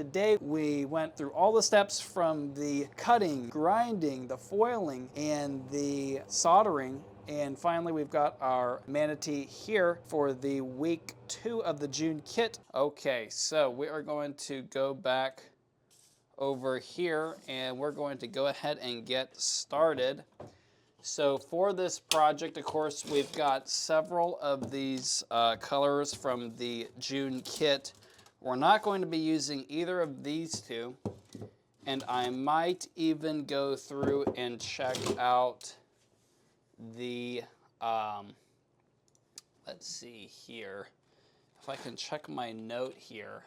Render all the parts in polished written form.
today we went through all the steps from the cutting, grinding, the foiling, and the soldering. And finally, we've got our Manatee here for the week 2 of the June kit. Okay, so we are going to go back over here and we're going to go ahead and get started. So for this project, of course, we've got several of these colors from the June kit. We're not going to be using either of these two, and I might even go through and check out the, let's see here, if I can check my note here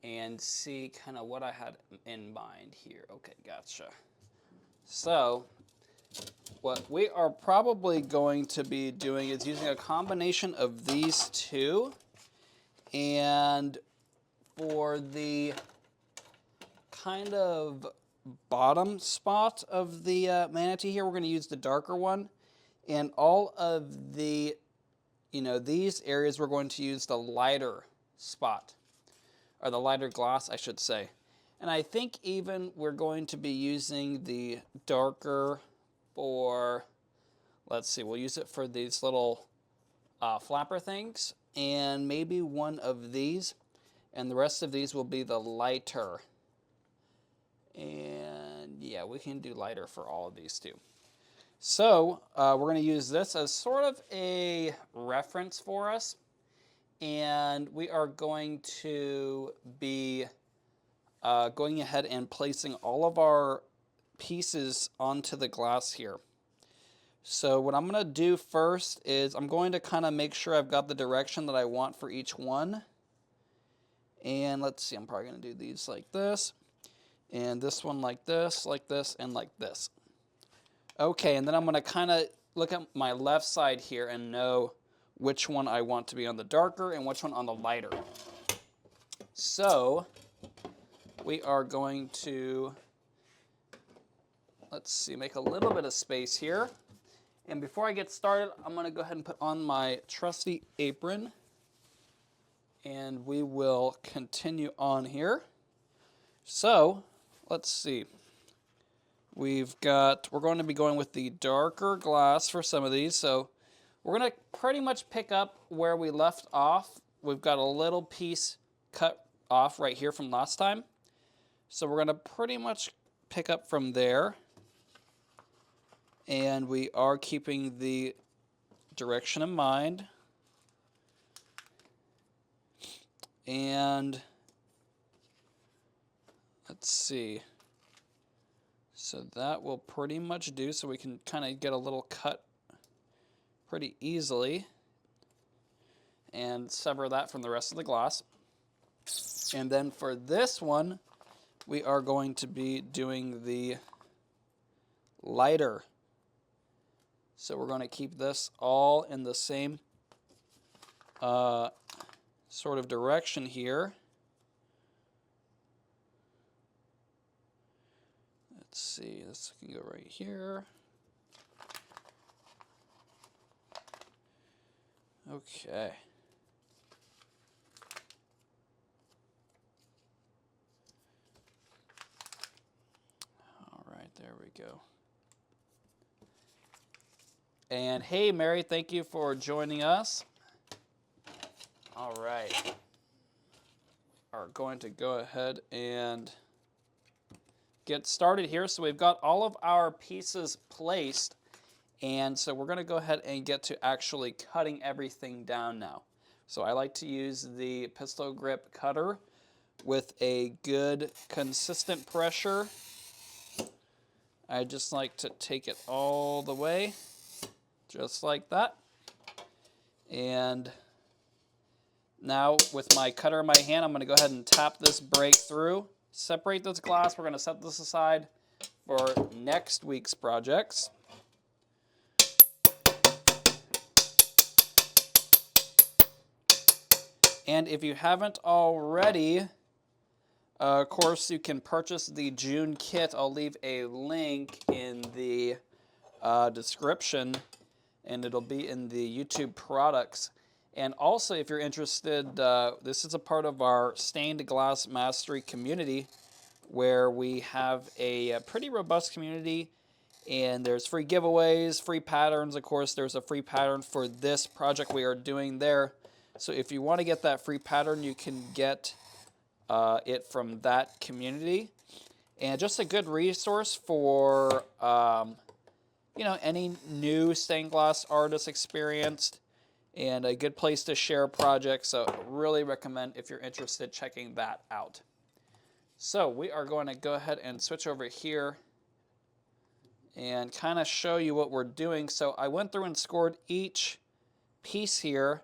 and see kind of what I had in mind here. Okay, gotcha. So what we are probably going to be doing is using a combination of these two. And for the kind of bottom spot of the Manatee here, we're going to use the darker one. And all of the, these areas, we're going to use the lighter spot, or the lighter gloss, I should say. And I think even we're going to be using the darker for, let's see, we'll use it for these little flapper things, and maybe one of these, and the rest of these will be the lighter. And yeah, we can do lighter for all of these too. So we're going to use this as sort of a reference for us, and we are going to be going ahead and placing all of our pieces onto the glass here. So what I'm going to do first is I'm going to kind of make sure I've got the direction that I want for each one. And let's see, I'm probably going to do these like this, and this one like this, and like this. Okay, and then I'm going to kind of look at my left side here and know which one I want to be on the darker and which one on the lighter. So we are going to, let's see, make a little bit of space here. And before I get started, I'm going to go ahead and put on my trusty apron. And we will continue on here. So, let's see. We're going to be going with the darker glass for some of these. So, we're going to pretty much pick up where we left off. We've got a little piece cut off right here from last time. So, we're going to pretty much pick up from there. And we are keeping the direction in mind. And let's see. So that will pretty much do, so we can kind of get a little cut pretty easily and sever that from the rest of the glass. And then for this one, we are going to be doing the lighter. So we're going to keep this all in the same sort of direction here. Let's see, this can go right here. Okay. All right, there we go. And hey, Mary, thank you for joining us. All right. Are going to go ahead and get started here. So we've got all of our pieces placed, and so we're going to go ahead and get to actually cutting everything down now. So I like to use the pistol grip cutter with a good consistent pressure. I just like to take it all the way, just like that. And now with my cutter in my hand, I'm going to go ahead and tap this break through, separate this glass. We're going to set this aside for next week's projects. And if you haven't already, of course, you can purchase the June kit. I'll leave a link in the description, and it'll be in the YouTube products. And also, if you're interested, this is a part of our Stained Glass Mastery community where we have a pretty robust community, and there's free giveaways, free patterns. Of course, there's a free pattern for this project we are doing there. So if you want to get that free pattern, you can get it from that community. And just a good resource for any new stained glass artist experienced, and a good place to share projects. So really recommend, if you're interested, checking that out. So we are going to go ahead and switch over here and kind of show you what we're doing. So I went through and scored each piece here,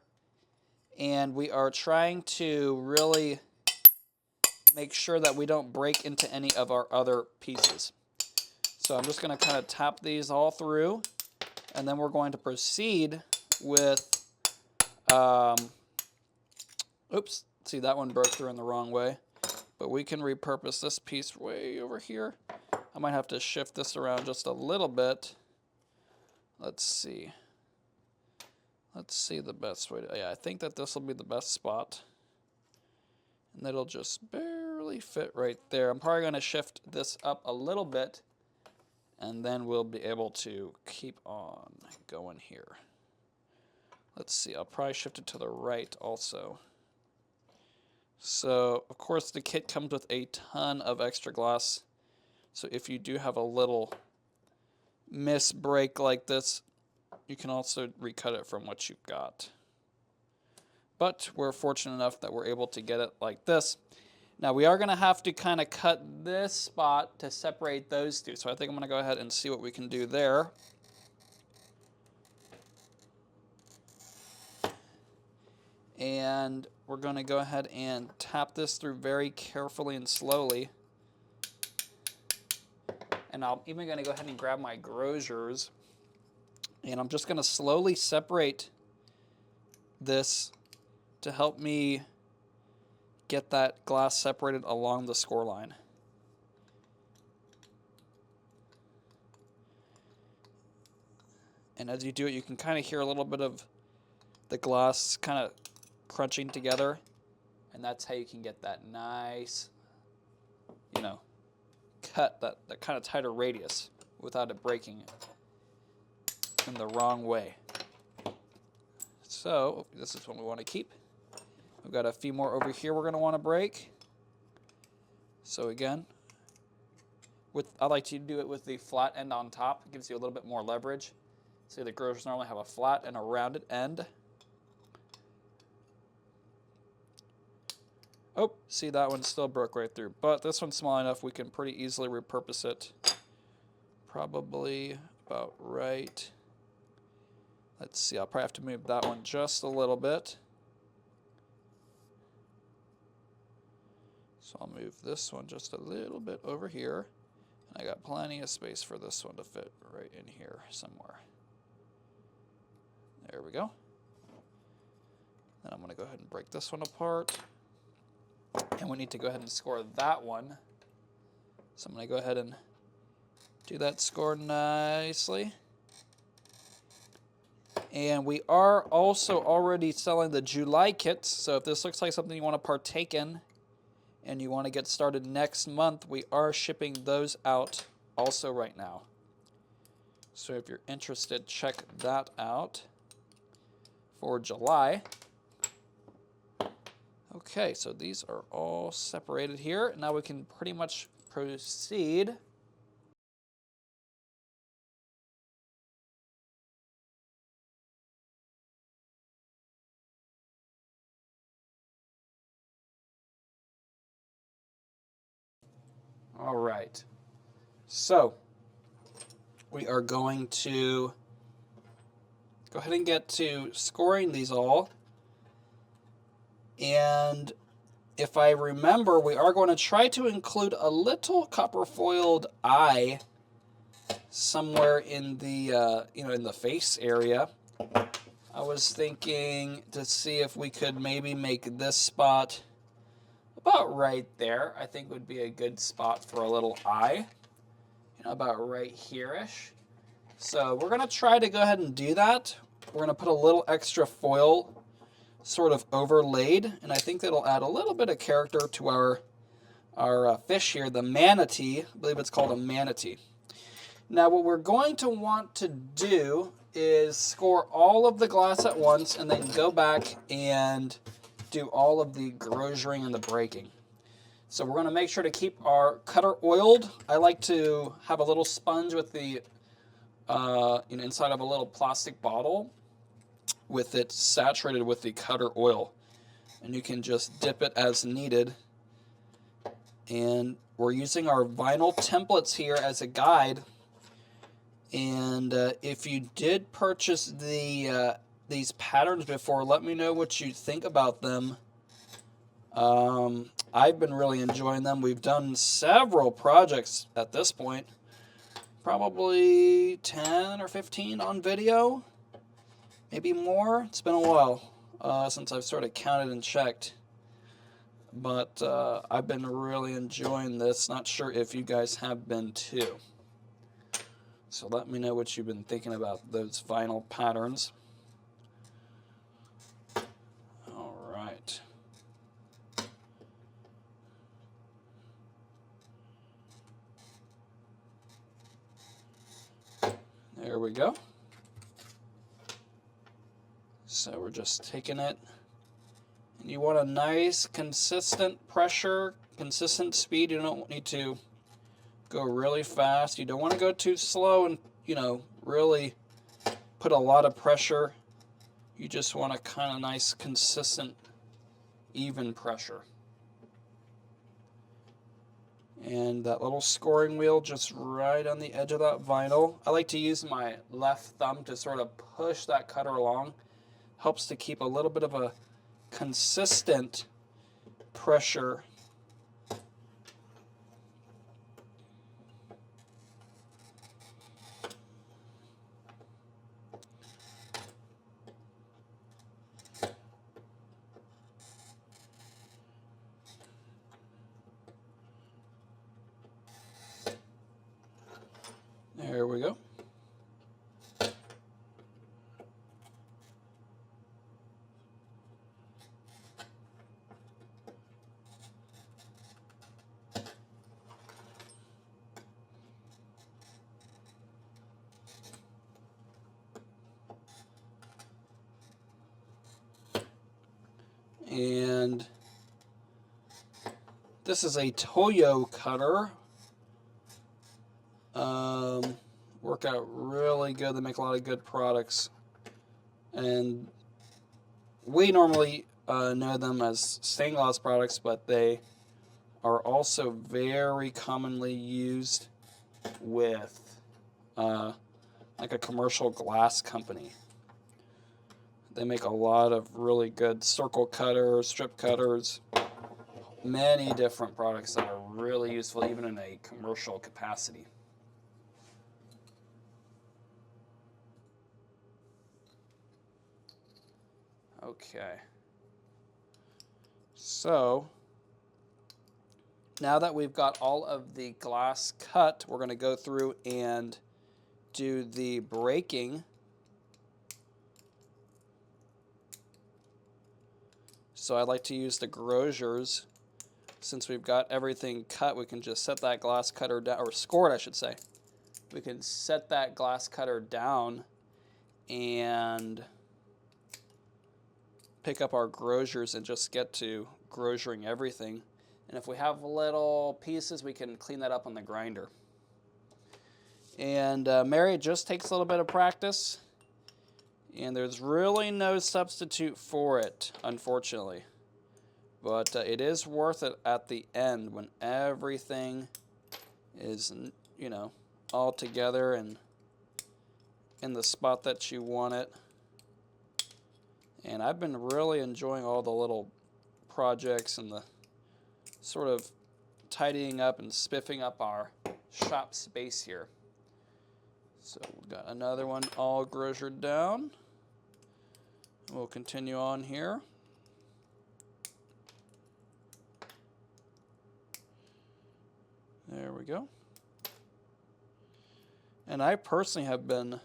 and we are trying to really make sure that we don't break into any of our other pieces. So I'm just going to kind of tap these all through, and then we're going to proceed with, oops, see, that one broke through in the wrong way, but we can repurpose this piece way over here. I might have to shift this around just a little bit. Let's see. Let's see the best way to, yeah, I think that this will be the best spot. And it'll just barely fit right there. I'm probably going to shift this up a little bit, and then we'll be able to keep on going here. Let's see, I'll probably shift it to the right also. So, of course, the kit comes with a ton of extra glass. So if you do have a little misbreak like this, you can also recut it from what you've got. But we're fortunate enough that we're able to get it like this. Now we are going to have to kind of cut this spot to separate those two. So I think I'm going to go ahead and see what we can do there. And we're going to go ahead and tap this through very carefully and slowly. And I'm even going to go ahead and grab my grosers. And I'm just going to slowly separate this to help me get that glass separated along the score line. And as you do it, you can kind of hear a little bit of the glass kind of crunching together. And that's how you can get that nice, cut, that kind of tighter radius without it breaking in the wrong way. So this is what we want to keep. We've got a few more over here we're going to want to break. So again, I like to do it with the flat end on top. It gives you a little bit more leverage. See, the grosers normally have a flat and a rounded end. Oh, see, that one still broke right through. But this one's small enough we can pretty easily repurpose it. Probably about right. Let's see, I'll probably have to move that one just a little bit. So I'll move this one just a little bit over here. And I got plenty of space for this one to fit right in here somewhere. There we go. Then I'm going to go ahead and break this one apart. And we need to go ahead and score that one. So I'm going to go ahead and do that score nicely. And we are also already selling the July kits. So if this looks like something you want to partake in and you want to get started next month, we are shipping those out also right now. So if you're interested, check that out for July. Okay, so these are all separated here. Now we can pretty much proceed. All right, so we are going to go ahead and get to scoring these all. And if I remember, we are going to try to include a little copper foiled eye somewhere in the in the face area. I was thinking to see if we could maybe make this spot about right there. I think would be a good spot for a little eye, about right here-ish. So we're going to try to go ahead and do that. We're going to put a little extra foil sort of overlaid, and I think that'll add a little bit of character to our fish here, the manatee. I believe it's called a manatee. Now what we're going to want to do is score all of the glass at once and then go back and do all of the grozuring and the breaking. So we're going to make sure to keep our cutter oiled. I like to have a little sponge with the inside of a little plastic bottle with it saturated with the cutter oil. And you can just dip it as needed. And we're using our vinyl templates here as a guide. And if you did purchase these patterns before, let me know what you think about them. I've been really enjoying them. We've done several projects at this point, probably 10 or 15 on video, maybe more. It's been a while since I've sort of counted and checked, but I've been really enjoying this. Not sure if you guys have been too. So let me know what you've been thinking about those vinyl patterns. All right. There we go. So we're just taking it, and you want a nice consistent pressure, consistent speed. You don't need to go really fast. You don't want to go too slow and, really put a lot of pressure. You just want a kind of nice, consistent, even pressure. And that little scoring wheel just right on the edge of that vinyl. I like to use my left thumb to sort of push that cutter along. Helps to keep a little bit of a consistent pressure. There we go. And this is a Toyo cutter. Work out really good. They make a lot of good products. And we normally know them as stained glass products, but they are also very commonly used with like a commercial glass company. They make a lot of really good circle cutters, strip cutters, many different products that are really useful even in a commercial capacity. Okay. So now that we've got all of the glass cut, we're going to go through and do the breaking. So I like to use the grosures. Since we've got everything cut, we can just set that glass cutter down, or score it, I should say. We can set that glass cutter down and pick up our grosures and just get to grosuring everything. And if we have little pieces, we can clean that up on the grinder. And Mary, it just takes a little bit of practice. And there's really no substitute for it, unfortunately. But it is worth it at the end when everything is, all together and in the spot that you want it. And I've been really enjoying all the little projects and the sort of tidying up and spiffing up our shop space here. So we've got another one all grosured down. We'll continue on here. There we go. And I personally have been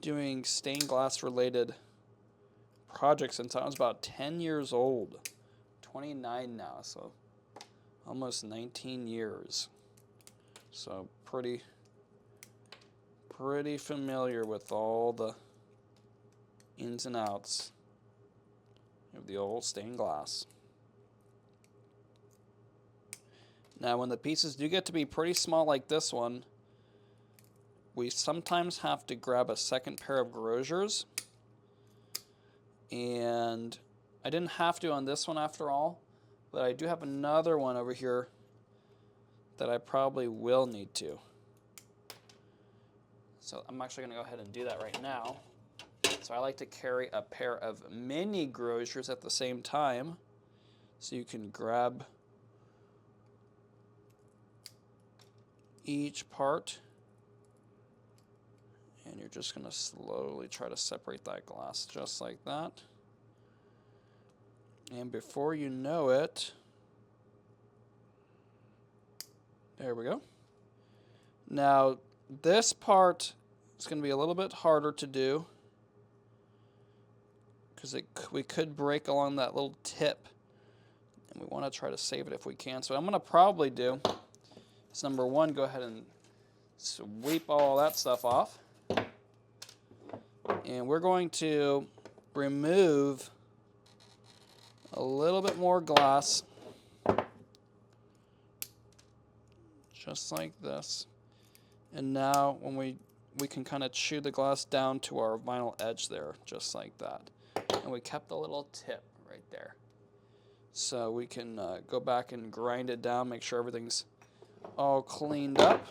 doing stained glass related project since I was about 10 years old. 29 now, so almost 19 years. So pretty familiar with all the ins and outs of the old stained glass. Now when the pieces do get to be pretty small like this one, we sometimes have to grab a second pair of grosiers. And I didn't have to on this one after all, but I do have another one over here that I probably will need to. So I'm actually going to go ahead and do that right now. So I like to carry a pair of mini grosiers at the same time, so you can grab each part, and you're just going to slowly try to separate that glass just like that. And before you know it, there we go. Now this part is going to be a little bit harder to do because we could break along that little tip, and we want to try to save it if we can. So what I'm going to probably do is, number one, go ahead and sweep all that stuff off. And we're going to remove a little bit more glass, just like this. And now when we can kind of chew the glass down to our vinyl edge there, just like that. And we kept a little tip right there. So we can go back and grind it down, make sure everything's all cleaned up.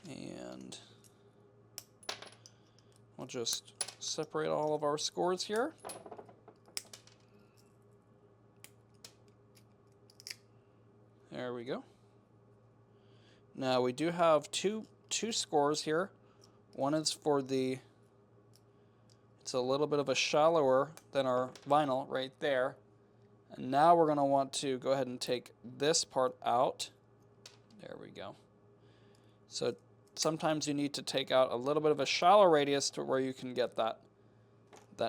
And we'll just separate all of our scores here. There we go. Now we do have two scores here. One is for it's a little bit of a shallower than our vinyl right there. And now we're going to want to go ahead and take this part out. There we go. So sometimes you need to take out a little bit of a shallow radius to where you can get that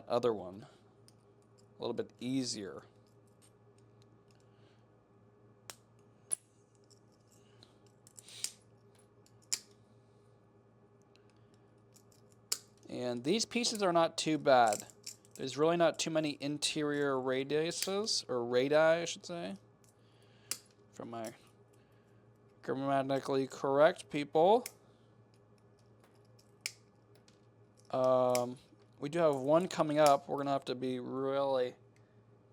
other one a little bit easier. And these pieces are not too bad. There's really not too many interior radiuses, or radii, I should say, from my grammatically correct people. We do have one coming up. We're going to have to be really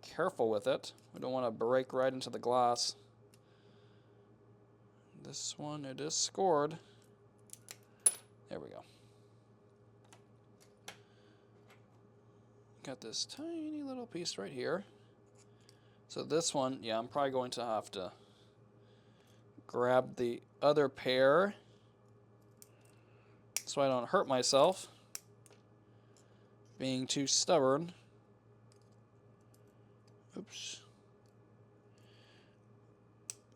careful with it. We don't want to break right into the glass. This one, it is scored. There we go. Got this tiny little piece right here. So this one, yeah, I'm probably going to have to grab the other pair so I don't hurt myself being too stubborn. Oops.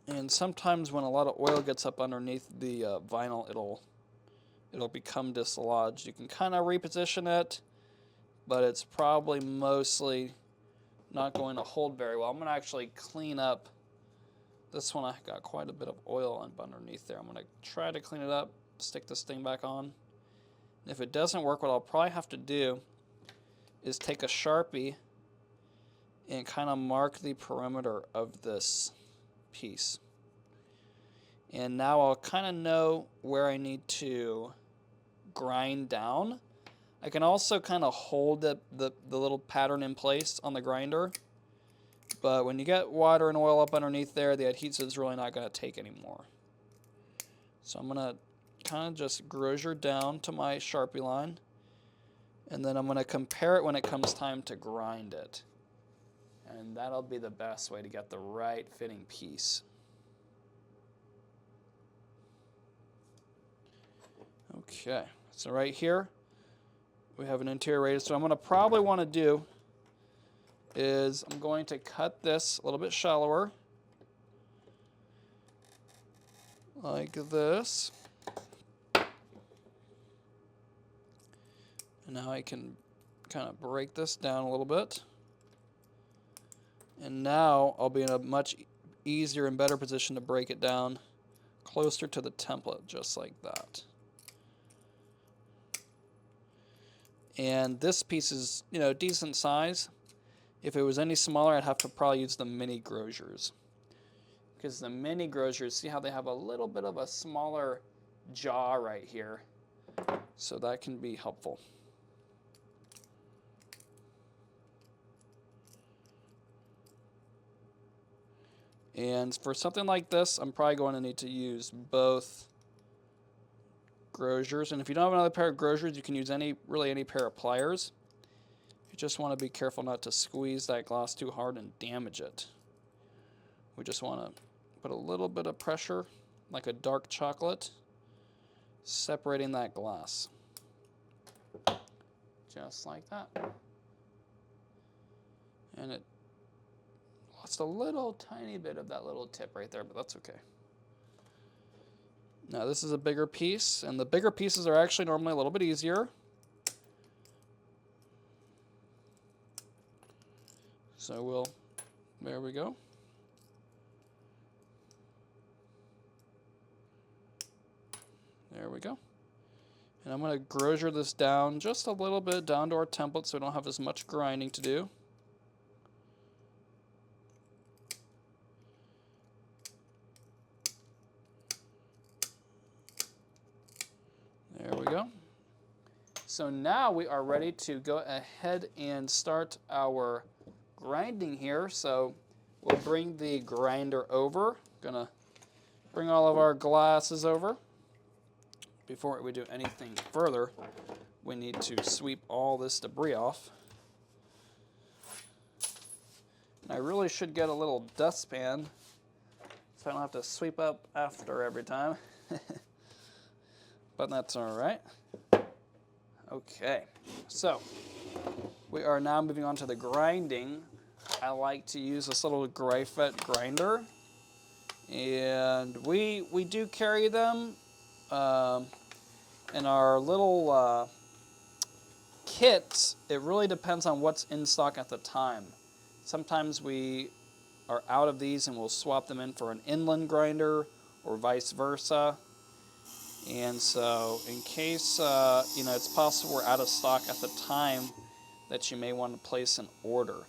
And sometimes when a lot of oil gets up underneath the vinyl, it'll become dislodged. You can kind of reposition it, but it's probably mostly not going to hold very well. I'm going to actually clean up this one. I got quite a bit of oil underneath there. I'm going to try to clean it up, stick this thing back on. And if it doesn't work, what I'll probably have to do is take a Sharpie and kind of mark the perimeter of this piece. And now I'll kind of know where I need to grind down. I can also kind of hold the little pattern in place on the grinder, but when you get water and oil up underneath there, the adhesive is really not going to take anymore. So I'm going to kind of just grosier down to my Sharpie line, and then I'm going to compare it when it comes time to grind it. And that'll be the best way to get the right fitting piece. Okay, so right here we have an interior radius. So what I'm going to probably want to do is I'm going to cut this a little bit shallower, like this. And now I can kind of break this down a little bit. And now I'll be in a much easier and better position to break it down closer to the template, just like that. And this piece is, you know, decent size. If it was any smaller, I'd have to probably use the mini grosiers. Because the mini grosiers, see how they have a little bit of a smaller jaw right here. So that can be helpful. And for something like this, I'm probably going to need to use both grosiers. And if you don't have another pair of grosiers, you can use really any pair of pliers. You just want to be careful not to squeeze that glass too hard and damage it. We just want to put a little bit of pressure, like a dark chocolate, separating that glass. Just like that. And it lost a little tiny bit of that little tip right there, but that's okay. Now this is a bigger piece, and the bigger pieces are actually normally a little bit easier. So there we go. There we go. And I'm going to grosier this down just a little bit down to our template so we don't have as much grinding to do. There we go. So now we are ready to go ahead and start our grinding here. So we'll bring the grinder over. Gonna bring all of our glasses over. Before we do anything further, we need to sweep all this debris off. And I really should get a little dustpan so I don't have to sweep up after every time. But that's all right. Okay, so we are now moving on to the grinding. I like to use this little Greifet grinder, and we do carry them in our little kits. It really depends on what's in stock at the time. Sometimes we are out of these and we'll swap them in for an inland grinder or vice versa. And so in case you know, it's possible we're out of stock at the time that you may want to place an order.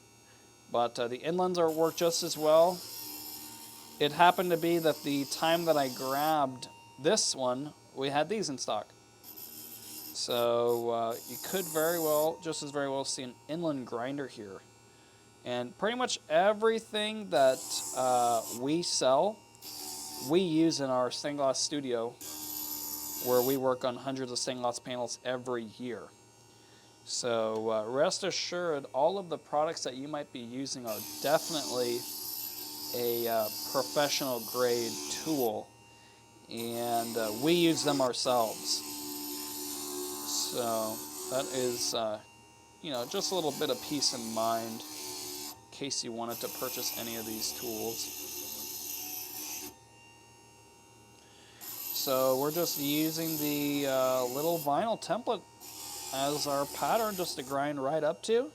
But the inlands work just as well. It happened to be that the time that I grabbed this one, we had these in stock. So you could just as very well see an inland grinder here. And pretty much everything that we sell, we use in our stained glass studio, where we work on hundreds of stained glass panels every year. So rest assured, all of the products that you might be using are definitely a professional grade tool, and we use them ourselves. So that is, you know, just a little bit of peace of mind in case you wanted to purchase any of these tools. So we're just using the little vinyl template as our pattern just to grind right up to.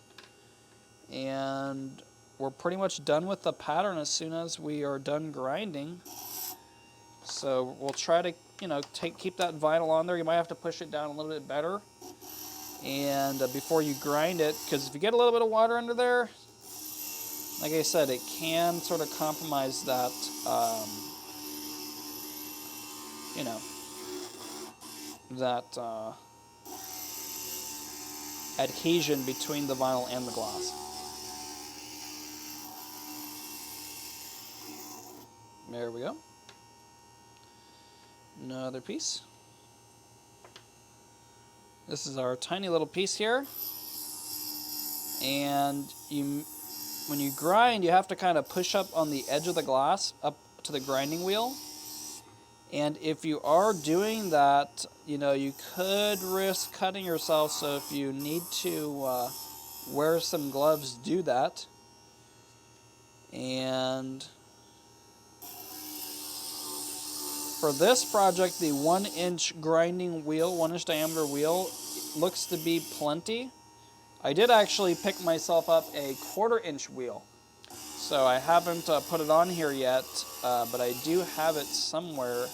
And we're pretty much done with the pattern as soon as we are done grinding. So we'll try to, you know, keep that vinyl on there. You might have to push it down a little bit better. And before you grind it, because if you get a little bit of water under there, like I said, it can sort of compromise that you know, that adhesion between the vinyl and the glass. There we go. Another piece. This is our tiny little piece here. And when you grind, you have to kind of push up on the edge of the glass up to the grinding wheel. And if you are doing that, you know, you could risk cutting yourself. So if you need to wear some gloves, do that. And for this project, the 1-inch grinding wheel, 1-inch diameter wheel, looks to be plenty. I did actually pick myself up a 1/4-inch wheel. So I haven't put it on here yet, but I do have it somewhere.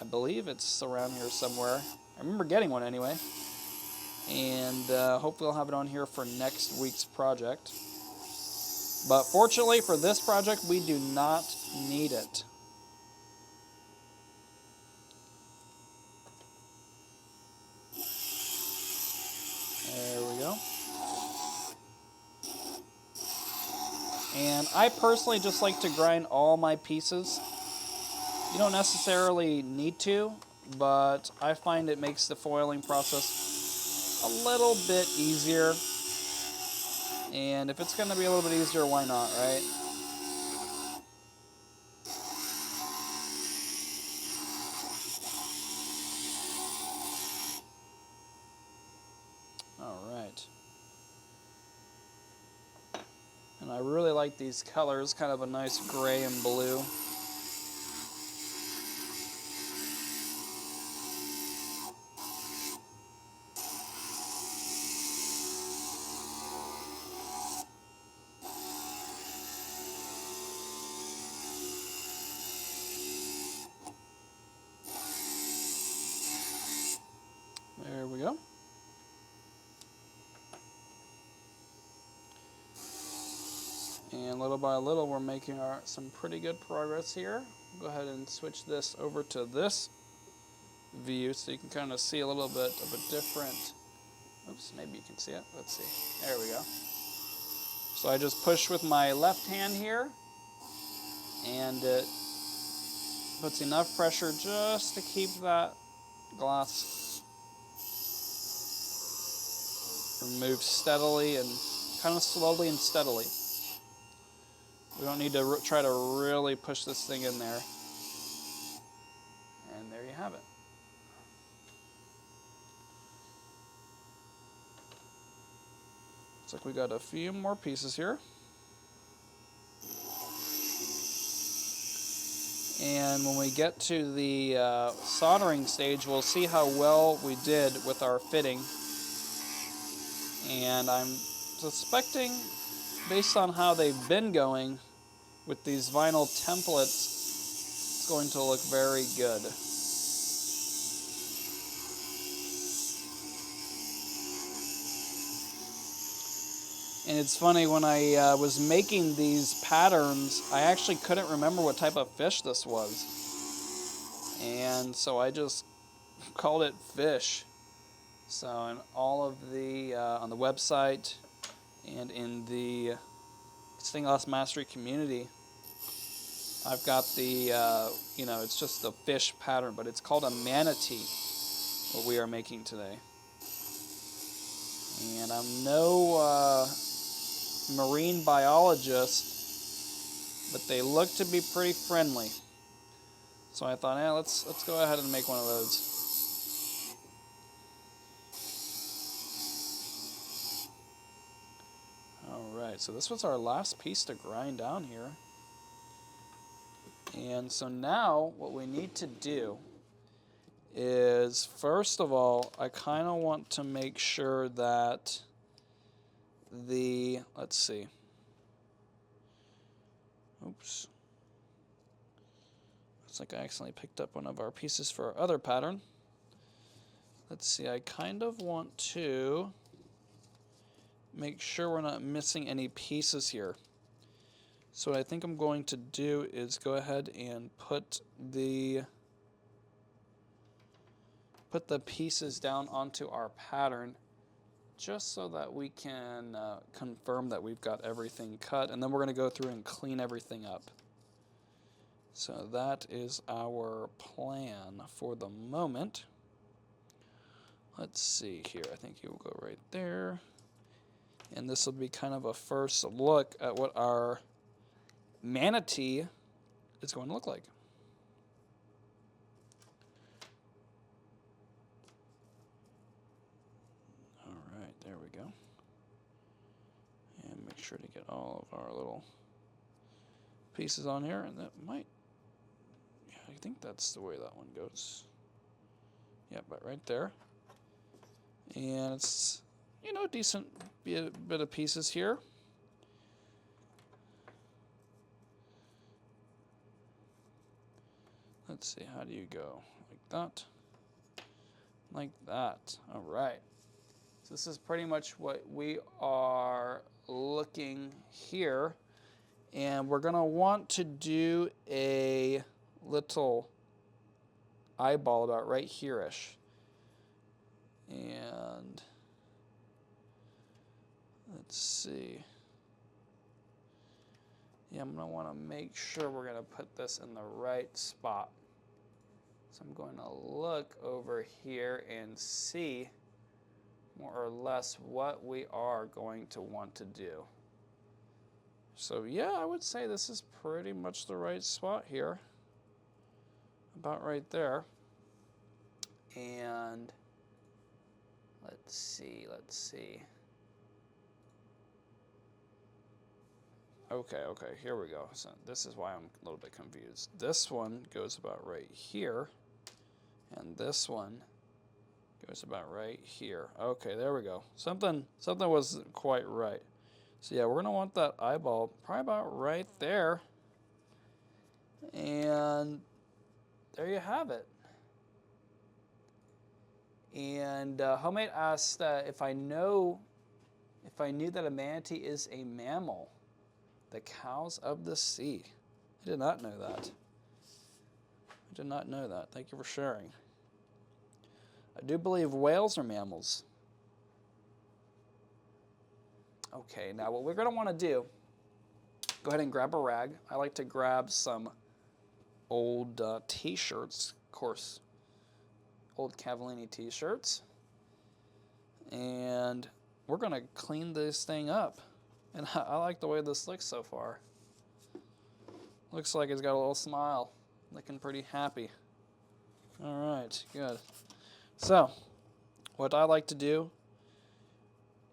I believe it's around here somewhere. I remember getting one anyway. And hopefully I'll have it on here for next week's project. But fortunately for this project, we do not need it. There we go. And I personally just like to grind all my pieces. You don't necessarily need to, but I find it makes the foiling process a little bit easier. And if it's going to be a little bit easier, why not, right? All right. And I really like these colors, kind of a nice gray and blue. There we go. And little by little, we're making some pretty good progress here. Go ahead and switch this over to this view so you can kind of see a little bit of a different, oops, maybe you can see it. Let's see. There we go. So I just push with my left hand here, and it puts enough pressure just to keep that glass removed steadily and kind of slowly and steadily. We don't need to try to really push this thing in there. And there you have it. Looks like we got a few more pieces here. And when we get to the soldering stage, we'll see how well we did with our fitting. And I'm suspecting, based on how they've been going with these vinyl templates, it's going to look very good. And it's funny, when I was making these patterns, I actually couldn't remember what type of fish this was. And so I just called it fish. So in all of the, on the website and in the Stained Glass Mastery community, I've got the, it's just the fish pattern, but it's called a manatee, what we are making today. And I'm no marine biologist, but they look to be pretty friendly. So I thought, let's go ahead and make one of those. Alright, so this was our last piece to grind down here. And so now what we need to do is, first of all, I kind of want to make sure that let's see. Oops. Looks like I accidentally picked up one of our pieces for our other pattern. Let's see, I kind of want to make sure we're not missing any pieces here. So what I think I'm going to do is go ahead and put the pieces down onto our pattern, just so that we can confirm that we've got everything cut, and then we're going to go through and clean everything up. So that is our plan for the moment. Let's see here. I think you will go right there. And this will be kind of a first look at what our manatee is going to look like. Alright, there we go. And make sure to get all of our little pieces on here, and that might, yeah, I think that's the way that one goes. Yeah, but right there. And it's, you know, decent bit of pieces here. Let's see, how do you go? Like that. Like that. All right. So this is pretty much what we are looking here. And we're going to want to do a little eyeball about right here-ish. And let's see. Yeah, I'm going to want to make sure we're going to put this in the right spot. So I'm going to look over here and see more or less what we are going to want to do. So yeah, I would say this is pretty much the right spot here. About right there. And let's see. Okay, here we go. So this is why I'm a little bit confused. This one goes about right here, and this one goes about right here. Okay, there we go. Something wasn't quite right. So yeah, we're gonna want that eyeball probably about right there. And there you have it. And Homemade asked if I knew that a manatee is a mammal. The cows of the sea. I did not know that. Thank you for sharing. I do believe whales are mammals. Okay, now what we're going to want to do, go ahead and grab a rag. I like to grab some old t-shirts, of course, old Cavallini t-shirts. And we're going to clean this thing up. And I like the way this looks so far. Looks like it's got a little smile. Looking pretty happy. All right, good. So, what I like to do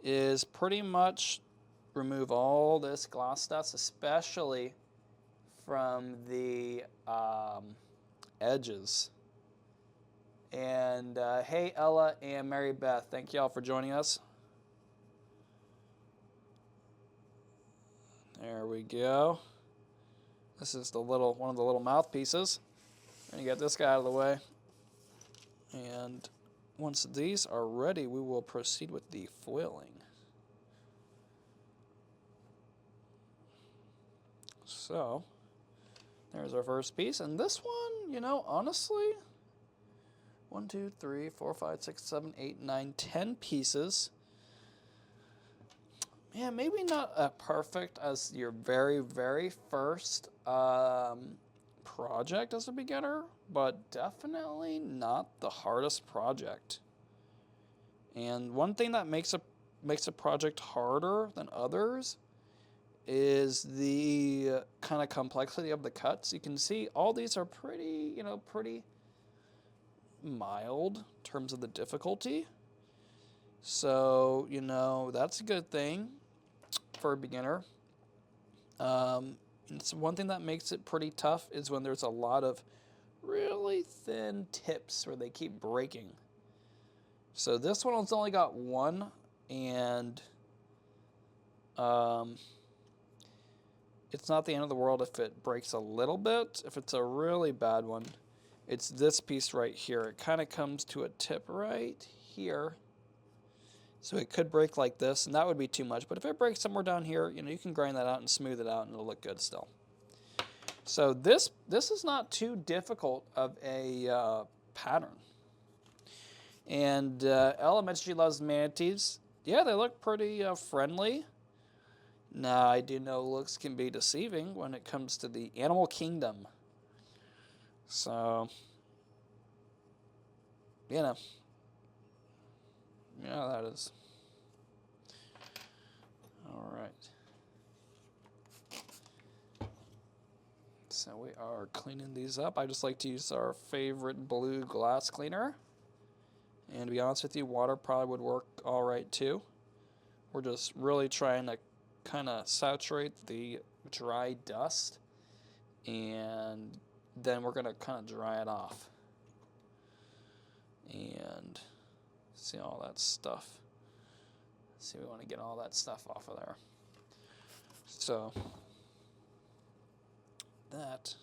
is pretty much remove all this gloss dust, especially from the edges. And hey, Ella and Mary Beth, thank y'all for joining us. There we go. This is one of the little mouthpieces. We're gonna get this guy out of the way. And once these are ready, we will proceed with the foiling. So, there's our first piece. And this one, you know, honestly, 1, 2, 3, 4, 5, 6, 7, 8, 9, 10 pieces. Yeah, maybe not perfect as your very, very first project as a beginner, but definitely not the hardest project. And one thing that makes a project harder than others is the kind of complexity of the cuts. You can see all these are pretty mild in terms of the difficulty. So, you know, that's a good thing for a beginner. It's one thing that makes it pretty tough is when there's a lot of really thin tips where they keep breaking. So this one's only got one, and it's not the end of the world if it breaks a little bit. If it's a really bad one, it's this piece right here. It kind of comes to a tip right here. So it could break like this, and that would be too much. But if it breaks somewhere down here, you know, you can grind that out and smooth it out, and it'll look good still. So this is not too difficult of a pattern. And Ella mentioned she loves manatees. Yeah, they look pretty friendly. Now, I do know looks can be deceiving when it comes to the animal kingdom. So, you know. Yeah, that is. All right. So we are cleaning these up. I just like to use our favorite blue glass cleaner. And to be honest with you, water probably would work all right too. We're just really trying to kind of saturate the dry dust, and then we're going to kind of dry it off. And See all that stuff. See, we want to get all that stuff off of there. So that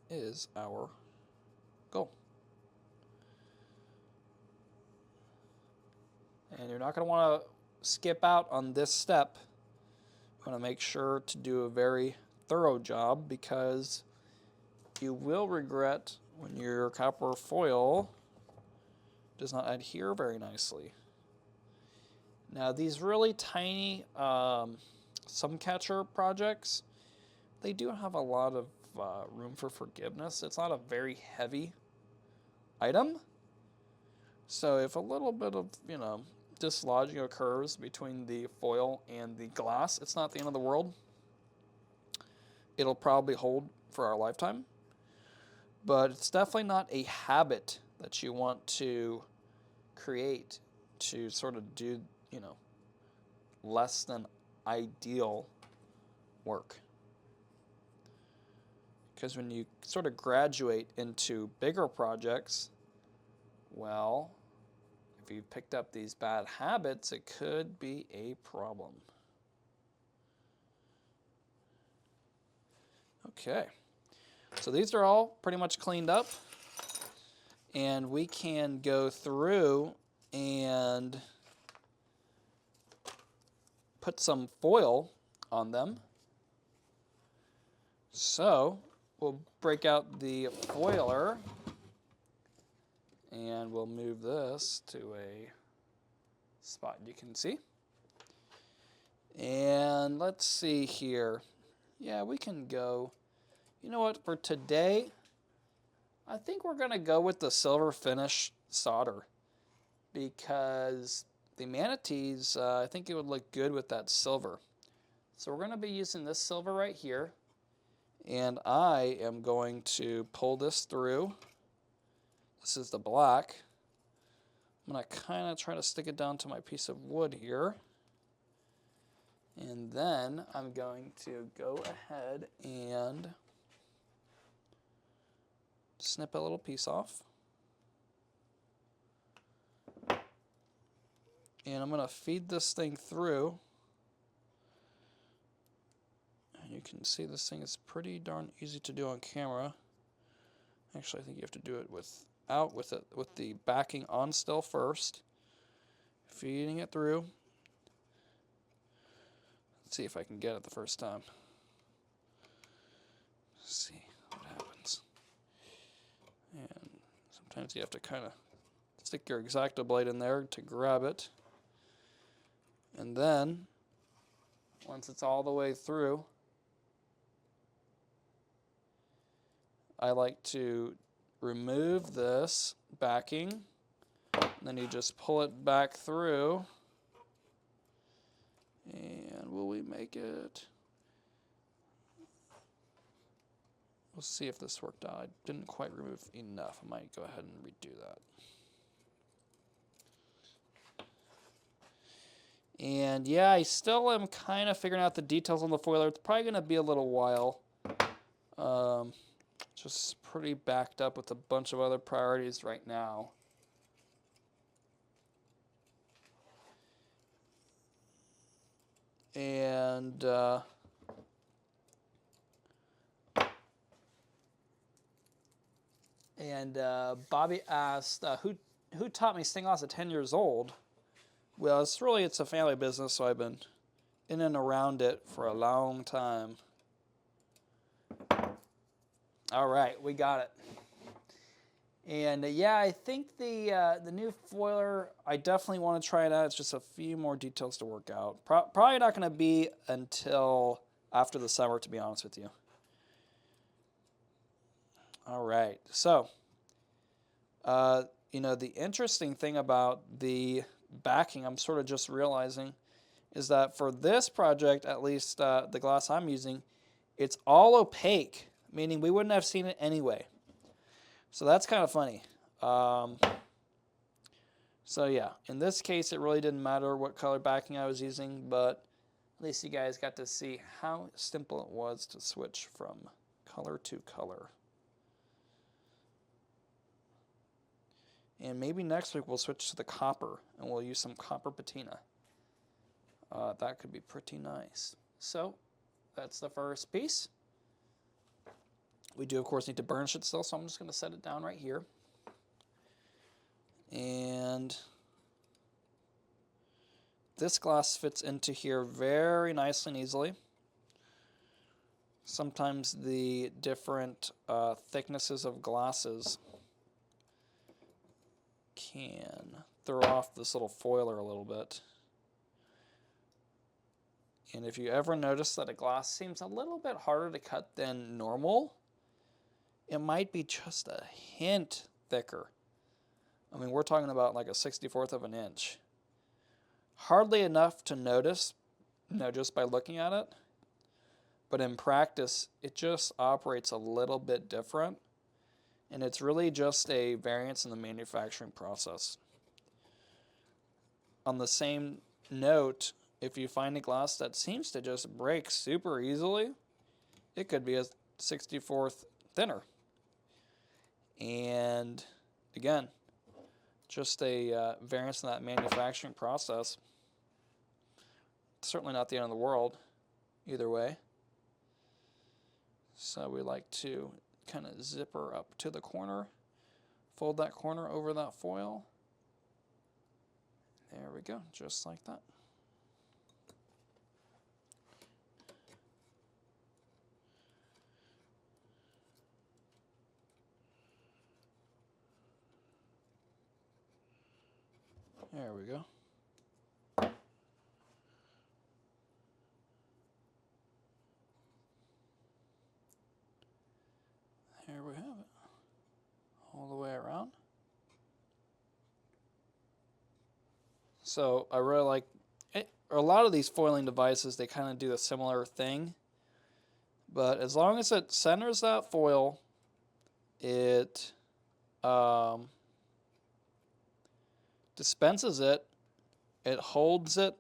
is our goal. And you're not going to want to skip out on this step. You want to make sure to do a very thorough job, because you will regret when your copper foil does not adhere very nicely. Now, these really tiny sun catcher projects, they do have a lot of room for forgiveness. It's not a very heavy item. So if a little bit of, dislodging occurs between the foil and the glass, it's not the end of the world. It'll probably hold for our lifetime. But it's definitely not a habit that you want to create to sort of do, less than ideal work. Because when you sort of graduate into bigger projects, well, if you've picked up these bad habits, it could be a problem. Okay, so these are all pretty much cleaned up, and we can go through and put some foil on them. So we'll break out the foiler, and we'll move this to a spot you can see. And let's see here. Yeah, we can go. You know what? For today, I think we're going to go with the silver finish solder, because the Manatees, I think it would look good with that silver. So we're going to be using this silver right here, and I am going to pull this through. This is the black. I'm going to kind of try to stick it down to my piece of wood here. And then I'm going to go ahead and snip a little piece off. And I'm going to feed this thing through. And you can see this thing is pretty darn easy to do on camera. Actually, I think you have to do it with the backing on still first. Feeding it through. Let's see if I can get it the first time. Let's see what happens. And sometimes you have to kind of stick your X-Acto blade in there to grab it. And then, once it's all the way through, I like to remove this backing, and then you just pull it back through. And will we make it? We'll see if this worked out. I didn't quite remove enough. I might go ahead and redo that. And yeah, I still am kind of figuring out the details on the foiler. It's probably going to be a little while. Just pretty backed up with a bunch of other priorities right now. And Bobby asked, who taught me sting loss at 10 years old? Well, it's a family business, so I've been in and around it for a long time. All right, we got it. And yeah, I think the new foiler, I definitely want to try it out. It's just a few more details to work out. Probably not going to be until after the summer, to be honest with you. All right, so the interesting thing about the backing, I'm sort of just realizing, is that for this project, at least the glass I'm using, it's all opaque, meaning we wouldn't have seen it anyway. So that's kind of funny. So yeah, in this case, it really didn't matter what color backing I was using, but at least you guys got to see how simple it was to switch from color to color. And maybe next week we'll switch to the copper and we'll use some copper patina. That could be pretty nice. So that's the first piece. We do, of course, need to burnish it still, so I'm just going to set it down right here. And this glass fits into here very nicely and easily. Sometimes the different thicknesses of glasses can throw off this little foiler a little bit. And if you ever notice that a glass seems a little bit harder to cut than normal, it might be just a hint thicker. I mean, we're talking about like a 64th of an inch. Hardly enough to notice, just by looking at it. But in practice, it just operates a little bit different. And it's really just a variance in the manufacturing process. On the same note, if you find a glass that seems to just break super easily, it could be a 64th thinner. And again, just a variance in that manufacturing process. Certainly not the end of the world, either way. So we like to kind of zipper up to the corner, fold that corner over that foil. There we go, just like that. There we go. There we have it. All the way around. So I really like it. A lot of these foiling devices, they kind of do a similar thing. But as long as it centers that foil, it dispenses it, it holds it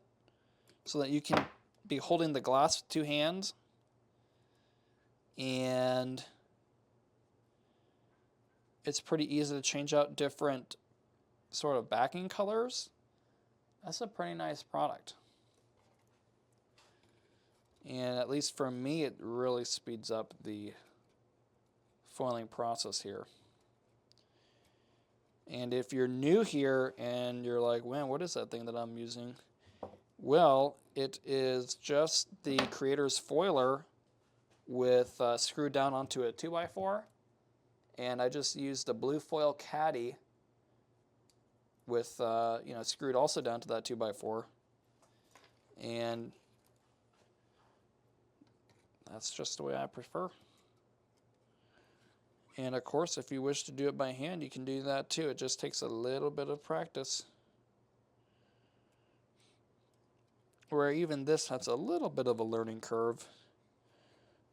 so that you can be holding the glass with two hands, and it's pretty easy to change out different sort of backing colors. That's a pretty nice product. And at least for me, it really speeds up the foiling process here. And if you're new here and you're like, man, what is that thing that I'm using? Well, it is just the Creator's foiler with screwed down onto a 2x4. And I just used a blue foil caddy with, screwed also down to that 2x4. And that's just the way I prefer. And of course, if you wish to do it by hand, you can do that too. It just takes a little bit of practice. Where even this has a little bit of a learning curve,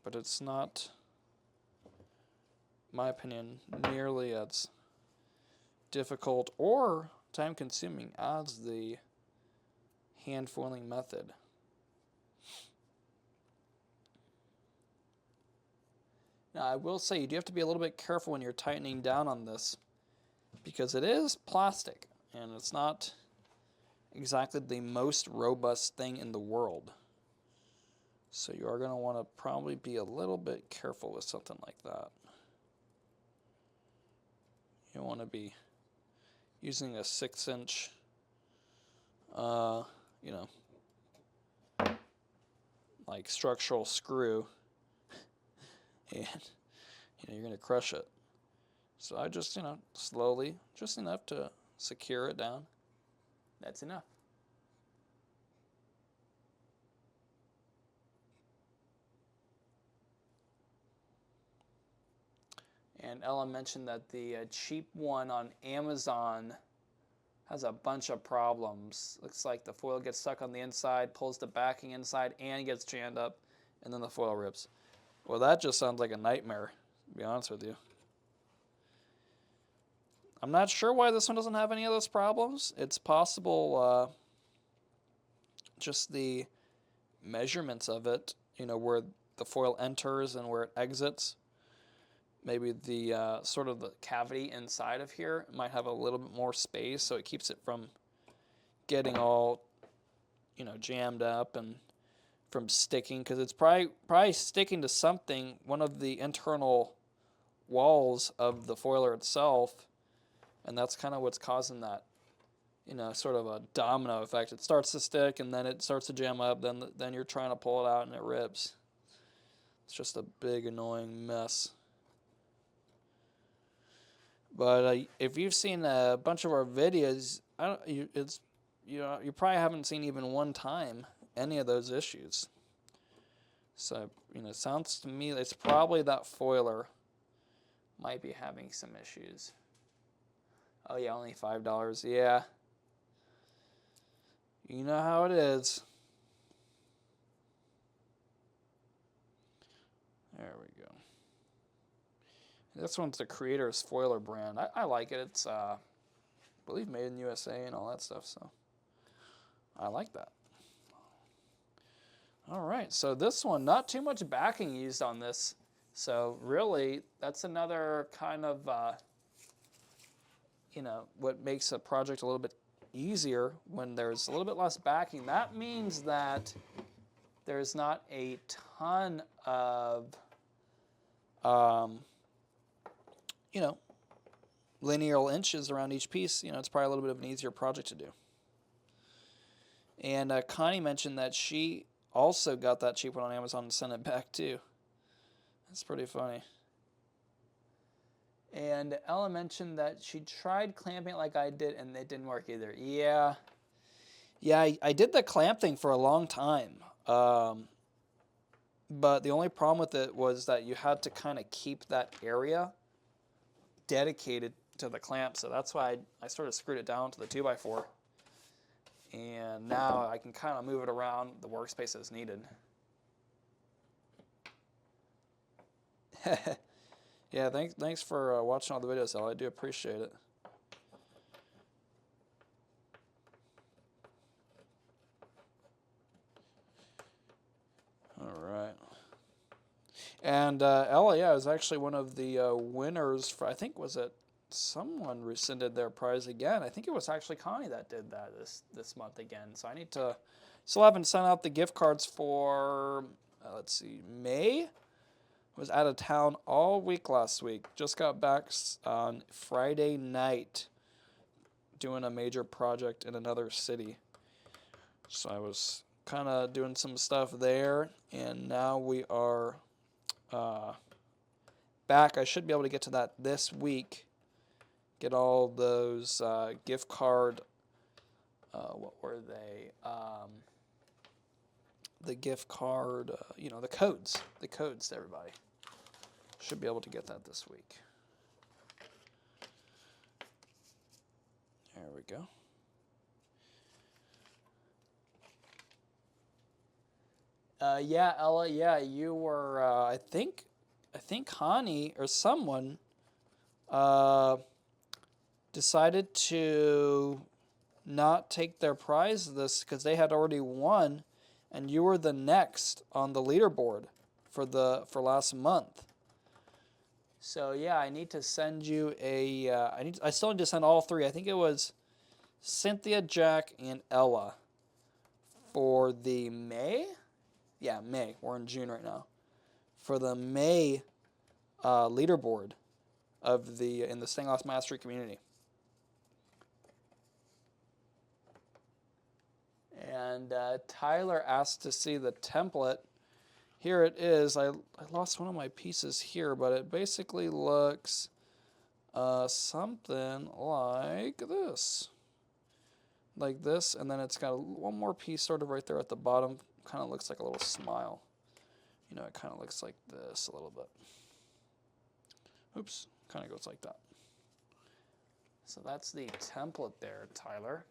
but it's not, in my opinion, nearly as difficult or time-consuming as the hand foiling method. Now, I will say you do have to be a little bit careful when you're tightening down on this, because it is plastic, and it's not exactly the most robust thing in the world. So you are going to want to probably be a little bit careful with something like that. You want to be using a 6-inch, like structural screw, and you're going to crush it. So I just, slowly, just enough to secure it down. That's enough. And Ella mentioned that the cheap one on Amazon has a bunch of problems. Looks like the foil gets stuck on the inside, pulls the backing inside, and gets jammed up, and then the foil rips. Well, that just sounds like a nightmare, to be honest with you. I'm not sure why this one doesn't have any of those problems. It's possible just the measurements of it, where the foil enters and where it exits. maybe the sort of the cavity inside of here might have a little bit more space, so it keeps it from getting all, you know, jammed up and from sticking, because it's probably sticking to something, one of the internal walls of the foiler itself, and that's kind of what's causing that, you know, sort of a domino effect. It starts to stick, and then it starts to jam up, then you're trying to pull it out, and it rips. It's just a big, annoying mess. But if you've seen a bunch of our videos, you probably haven't seen even one time any of those issues. So, you know, it sounds to me it's probably that foiler might be having some issues. Oh yeah, only $5. Yeah. You know how it is. There we go. This one's the Creator's Foiler brand. I like it. It's, I believe, made in USA and all that stuff, so I like that. All right, so this one, not too much backing used on this. So really, that's another kind of, you know, what makes a project a little bit easier when there's a little bit less backing. That means that there's not a ton of, you know, linear inches around each piece. You know, it's probably a little bit of an easier project to do. And Connie mentioned that she also got that cheap one on Amazon and sent it back too. That's pretty funny. And Ella mentioned that she tried clamping it like I did, and it didn't work either. Yeah, I did the clamp thing for a long time. But the only problem with it was that you had to kind of keep that area dedicated to the clamp. So that's why I sort of screwed it down to the 2x4. And now I can kind of move it around the workspace as needed. Yeah, thanks for watching all the videos, Ella. I do appreciate it. All right. And Ella, yeah, was actually one of the winners for, I think, was it someone rescinded their prize again. I think it was actually Connie that did that this month again. So I need to, still haven't sent out the gift cards for, let's see, May. Was out of town all week last week. Just got back on Friday night doing a major project in another city. So I was kind of doing some stuff there, and now we are back. I should be able to get to that this week. Get all those gift card, what were they? The gift card, you know, the codes to everybody. Should be able to get that this week. There we go. Yeah, Ella, yeah, you were, I think Connie or someone decided to not take their prize this because they had already won, and you were the next on the leaderboard for last month. So yeah, I need to send you a. I still need to send all three. I think it was Cynthia, Jack, and Ella for the May. Yeah, May. We're in June right now. For the May leaderboard of in the Stained Glass Mastery community. And Tyler asked to see the template. Here it is. I lost one of my pieces here, but it basically looks something like this. Like this, and then it's got one more piece sort of right there at the bottom. Kind of looks like a little smile. You know, it kind of looks like this a little bit. Oops, kind of goes like that. So that's the template there, Tyler.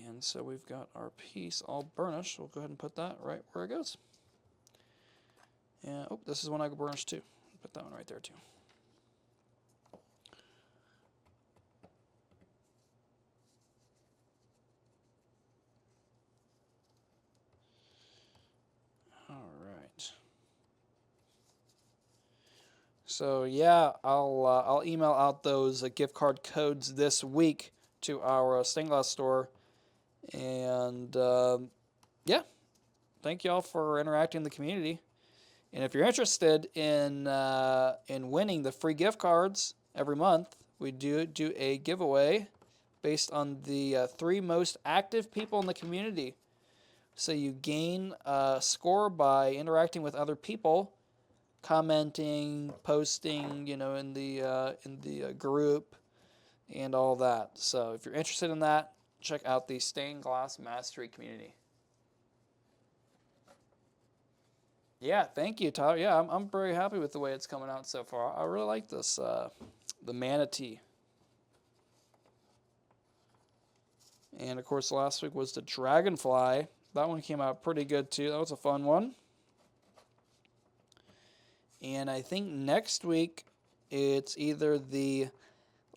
And so we've got our piece all burnished. We'll go ahead and put that right where it goes. And, oh, this is one I burnished too. Put that one right there too. So yeah, I'll email out those gift card codes this week to our stained glass store, and yeah, thank y'all for interacting in the community. And if you're interested in winning the free gift cards every month, we do a giveaway based on the 3 most active people in the community. So you gain a score by interacting with other people, commenting, posting, in the group, and all that. So if you're interested in that, check out the Stained Glass Mastery community. Yeah, thank you, Tyler. Yeah, I'm very happy with the way it's coming out so far. I really like this, the Manatee. And of course, last week was the Dragonfly. That one came out pretty good too. That was a fun one. And I think next week it's either the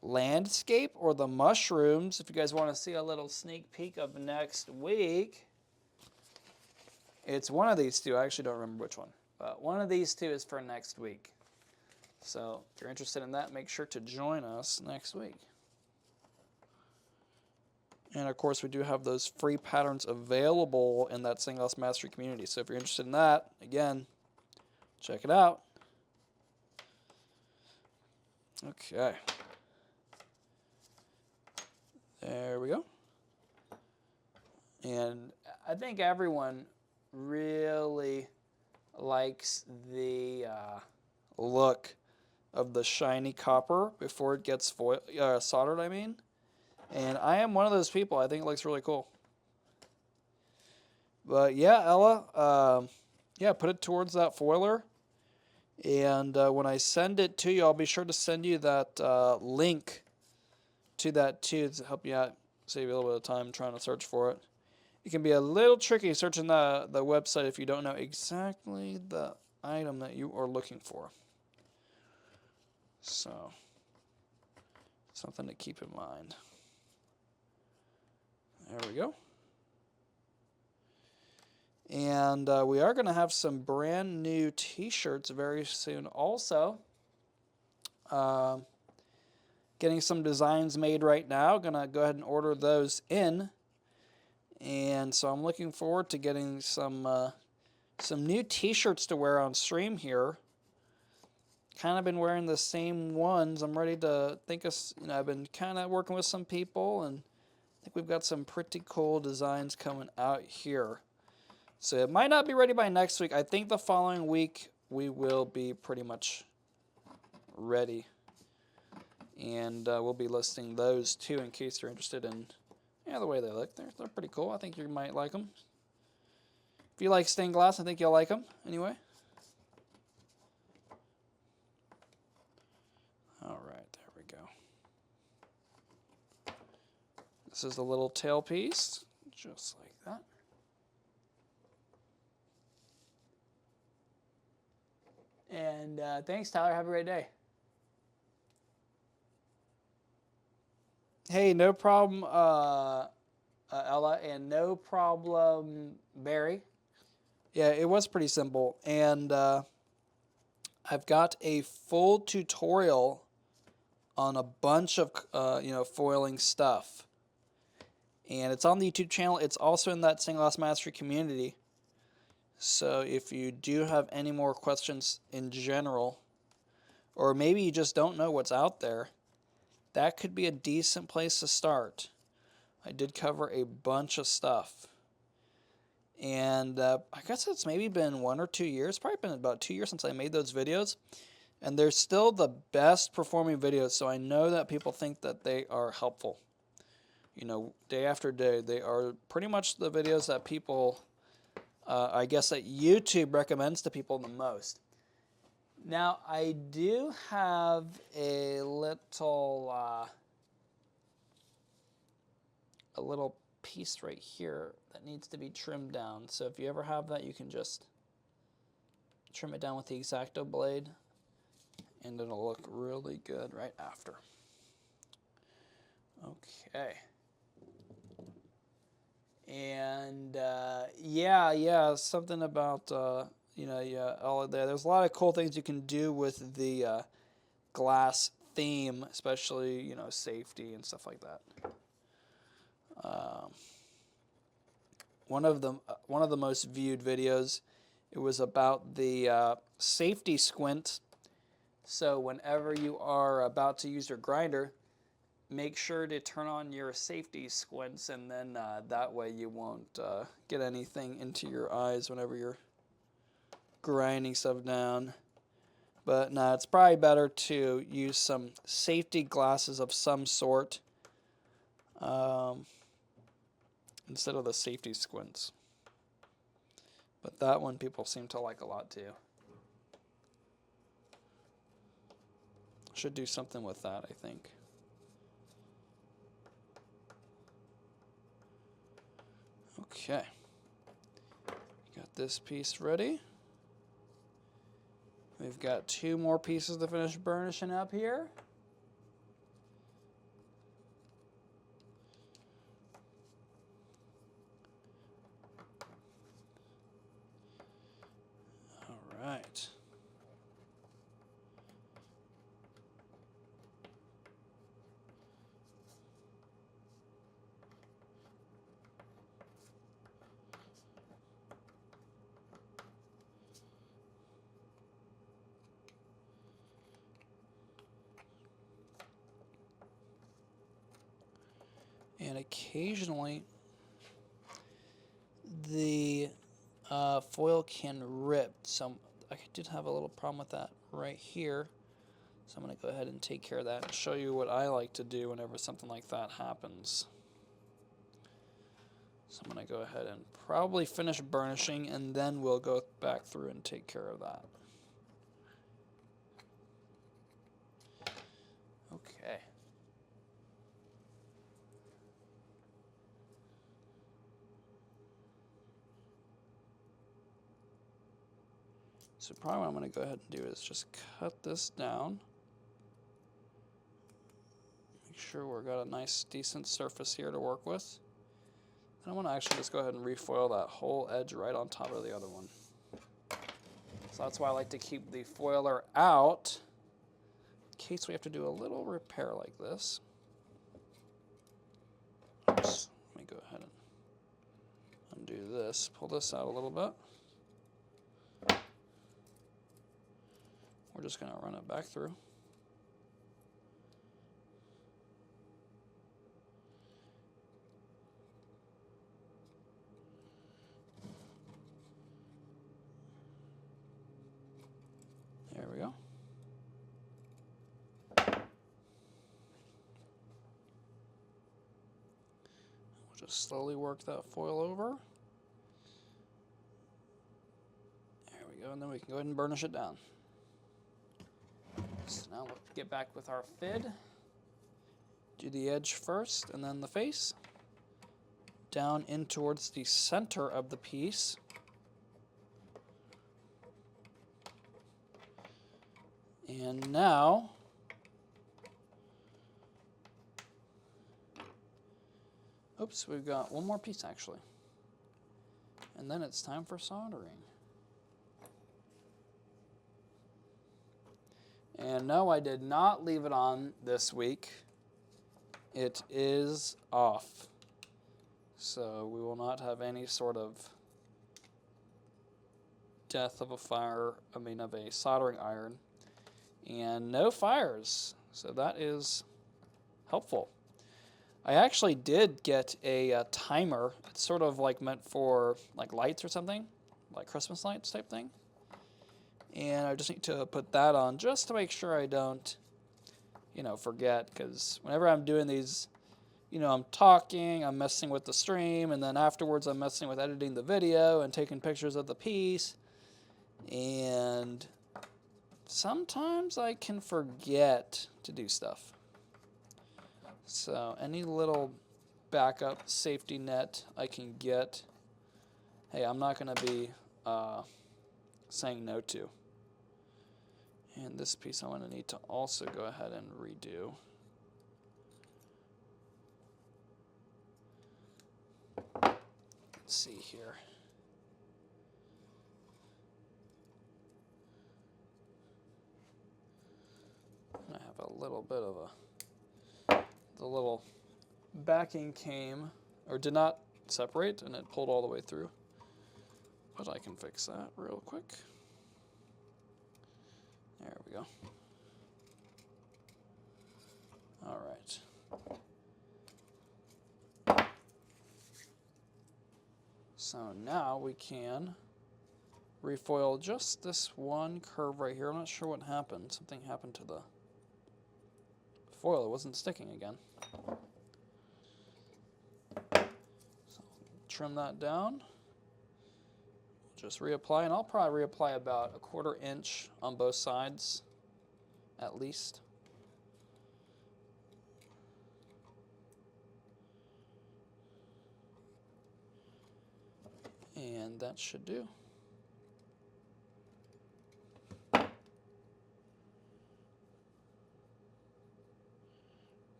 landscape or the mushrooms. If you guys want to see a little sneak peek of next week, it's one of these two. I actually don't remember which one. But one of these two is for next week. So if you're interested in that, make sure to join us next week. And of course, we do have those free patterns available in that Stained Glass Mastery community. So if you're interested in that, again, check it out. Okay. There we go. And I think everyone really likes the look of the shiny copper before it gets soldered, I mean. And I am one of those people. I think it looks really cool. But yeah, Ella, yeah, put it towards that foiler. And when I send it to you, I'll be sure to send you that link to that too to help you out, save you a little bit of time trying to search for it. It can be a little tricky searching the website if you don't know exactly the item that you are looking for. So, something to keep in mind. There we go. And we are going to have some brand new t-shirts very soon also. Getting some designs made right now. Going to go ahead and order those in. And so I'm looking forward to getting some new t-shirts to wear on stream here. Kind of been wearing the same ones. I'm ready to think of, I've been kind of working with some people, and I think we've got some pretty cool designs coming out here. So it might not be ready by next week. I think the following week we will be pretty much ready. And we'll be listing those too in case you're interested in the way they look. They're pretty cool. I think you might like them. If you like stained glass, I think you'll like them anyway. All right, there we go. This is the little tail piece, just like that. And thanks, Tyler. Have a great day. Hey, no problem, Ella, and no problem, Barry. Yeah, it was pretty simple. And I've got a full tutorial on a bunch of, foiling stuff. And it's on the YouTube channel. It's also in that Stained Glass Mastery community. So if you do have any more questions in general, or maybe you just don't know what's out there, that could be a decent place to start. I did cover a bunch of stuff. And I guess it's maybe been 1 or 2 years, probably been about 2 years since I made those videos. And they're still the best performing videos, so I know that people think that they are helpful. Day after day, they are pretty much the videos that people, I guess that YouTube recommends to people the most. Now, I do have a little piece right here that needs to be trimmed down. So if you ever have that, you can just trim it down with the X-Acto blade, and it'll look really good right after. Okay. And yeah, something about you know, yeah, all of there. There's a lot of cool things you can do with the glass theme, especially, you know, safety and stuff like that. Um, one of the most viewed videos, it was about the safety squint. So whenever you are about to use your grinder, make sure to turn on your safety squints, and then that way you won't get anything into your eyes whenever you're grinding stuff down. But no, it's probably better to use some safety glasses of some sort instead of the safety squints. But that one people seem to like a lot too. Should do something with that, I think. Okay. Got this piece ready. We've got 2 more pieces to finish burnishing up here. All right. And occasionally the foil can rip. So I did have a little problem with that right here. So I'm going to go ahead and take care of that and show you what I like to do whenever something like that happens. So I'm going to go ahead and probably finish burnishing, and then we'll go back through and take care of that. Okay. So probably what I'm going to go ahead and do is just cut this down. Make sure we've got a nice, decent surface here to work with. And I want to actually just go ahead and refoil that whole edge right on top of the other one. So that's why I like to keep the foiler out in case we have to do a little repair like this. Oops. Let me go ahead and undo this. Pull this out a little bit. We're just going to run it back through. There we go. We'll just slowly work that foil over. There we go, and then we can go ahead and burnish it down. So now we'll get back with our fid. Do the edge first and then the face. Down in towards the center of the piece. And now oops, we've got one more piece actually. And then it's time for soldering. And no, I did not leave it on this week. It is off. So we will not have any sort of death of a of a soldering iron. And no fires. So that is helpful. I actually did get a timer. It's sort of like meant for like lights or something, like Christmas lights type thing. And I just need to put that on just to make sure I don't, you know, forget. Because whenever I'm doing these, you know, I'm talking, I'm messing with the stream, and then afterwards I'm messing with editing the video and taking pictures of the piece. And sometimes I can forget to do stuff. So any little backup safety net I can get, hey, I'm not going to be saying no to. And this piece I'm going to need to also go ahead and redo. Let's see here. I have a little bit of the little backing came, or did not separate, and it pulled all the way through. But I can fix that real quick. There we go. All right. So now we can refoil just this one curve right here. I'm not sure what happened. Something happened to the foil. It wasn't sticking again. So trim that down. Just reapply, and I'll probably reapply about 1/4 inch on both sides, at least. And that should do.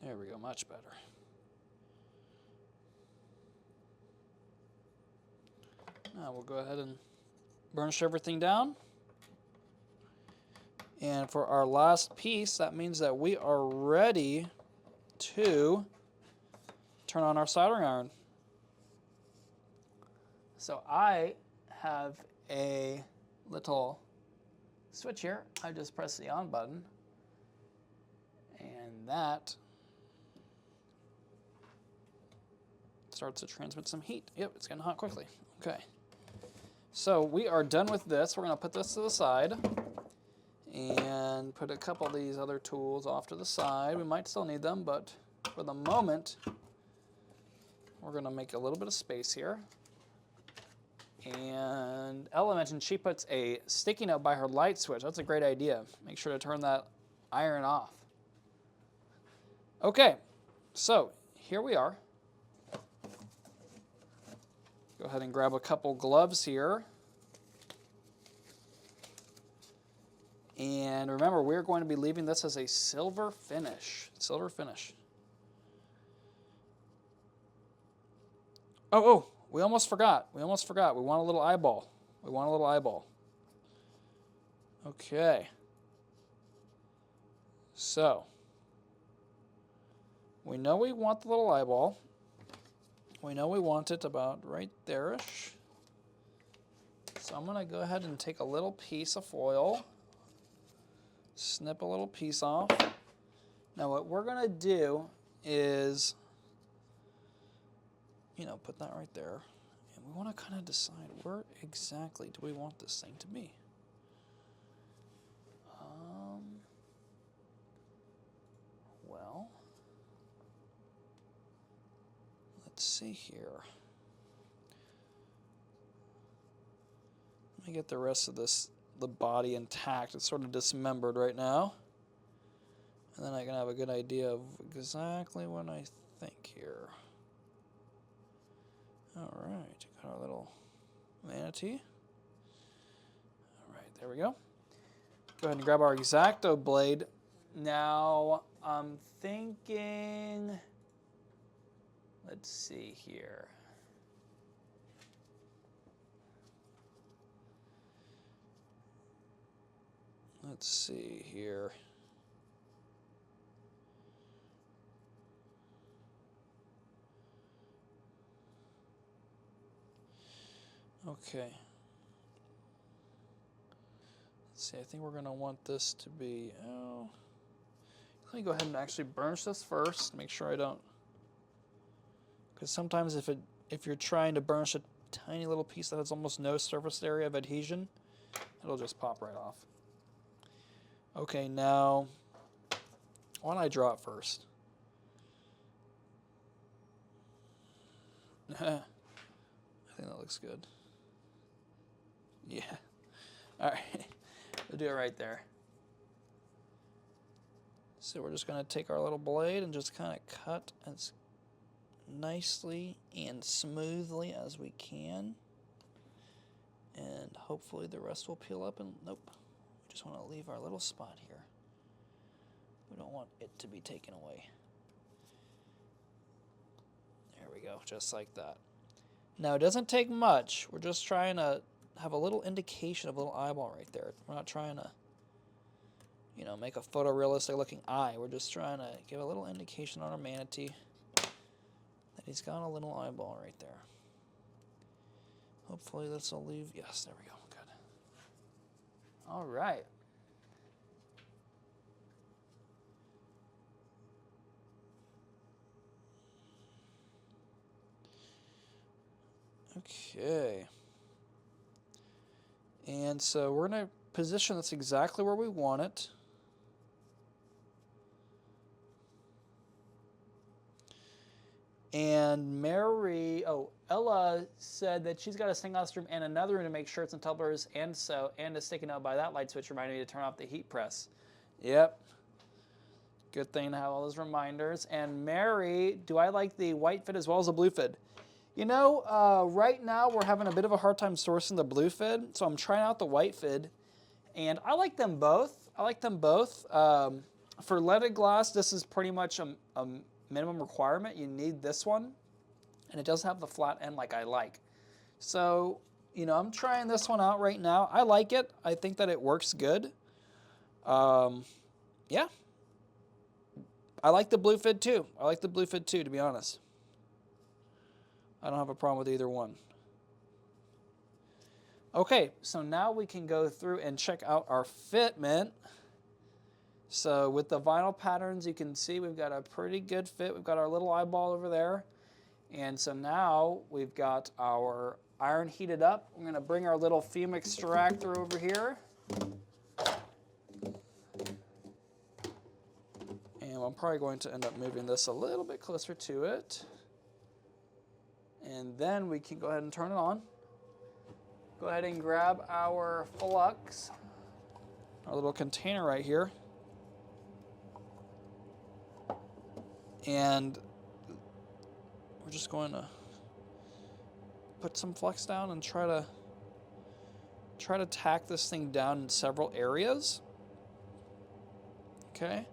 There we go, much better. Now we'll go ahead and burnish everything down. And for our last piece, that means that we are ready to turn on our soldering iron. So I have a little switch here. I just press the on button, and that starts to transmit some heat. Yep, it's getting hot quickly. Okay. So we are done with this. We're going to put this to the side and put a couple of these other tools off to the side. We might still need them, but for the moment, we're going to make a little bit of space here. And Ella mentioned she puts a sticky note by her light switch. That's a great idea. Make sure to turn that iron off. Okay, so here we are. Go ahead and grab a couple gloves here. And remember, we're going to be leaving this as a silver finish. Silver finish. Oh, we almost forgot. We almost forgot. We want a little eyeball. We want a little eyeball. Okay. So, we know we want the little eyeball. We know we want it about right there-ish. So I'm going to go ahead and take a little piece of foil, snip a little piece off. Now what we're going to do is, put that right there. And we want to kind of decide where exactly do we want this thing to be. Well, let's see here. Let me get the rest of the body intact. It's sort of dismembered right now. And then I can have a good idea of exactly what I think here. All right, got our little manatee. All right, there we go. Go ahead and grab our X-Acto blade. Now, I'm thinking, let's see here. Let's see here. Okay. Let's see, I think we're going to want this to be, let me go ahead and actually burnish this first, make sure I don't, because sometimes if you're trying to burnish a tiny little piece that has almost no surface area of adhesion, it'll just pop right off. Okay, now, why don't I draw it first? I think that looks good. Yeah. All right. We'll do it right there. So we're just going to take our little blade and just kind of cut as nicely and smoothly as we can. And hopefully the rest will peel up. And nope. We just want to leave our little spot here. We don't want it to be taken away. There we go. Just like that. Now, it doesn't take much. We're just trying to have a little indication of a little eyeball right there. We're not trying to you know, make a photorealistic looking eye. We're just trying to give a little indication on our manatee that he's got a little eyeball right there. Hopefully this will leave. Yes, there we go. Good. All right. Okay. And so we're going to position this exactly where we want it. And Ella said that she's got a singhouse room and another room to make shirts and tumblers, and a sticky note by that light switch reminded me to turn off the heat press. Yep. Good thing to have all those reminders. And Mary, do I like the white fid as well as the blue fid? You know, right now we're having a bit of a hard time sourcing the blue fid, so I'm trying out the white fid, and I like them both. For leaded glass, this is pretty much a minimum requirement. You need this one, and it doesn't have the flat end like I like. So, you know, I'm trying this one out right now. I like it. I think that it works good. Yeah. I like the blue fid too. To be honest. I don't have a problem with either one. Okay, so now we can go through and check out our fitment. So with the vinyl patterns, you can see we've got a pretty good fit. We've got our little eyeball over there. And so now we've got our iron heated up. We're going to bring our little fume extractor over here. And I'm probably going to end up moving this a little bit closer to it. And then we can go ahead and turn it on. Go ahead and grab our flux, our little container right here. And we're just going to put some flux down and try to tack this thing down in several areas. Okay.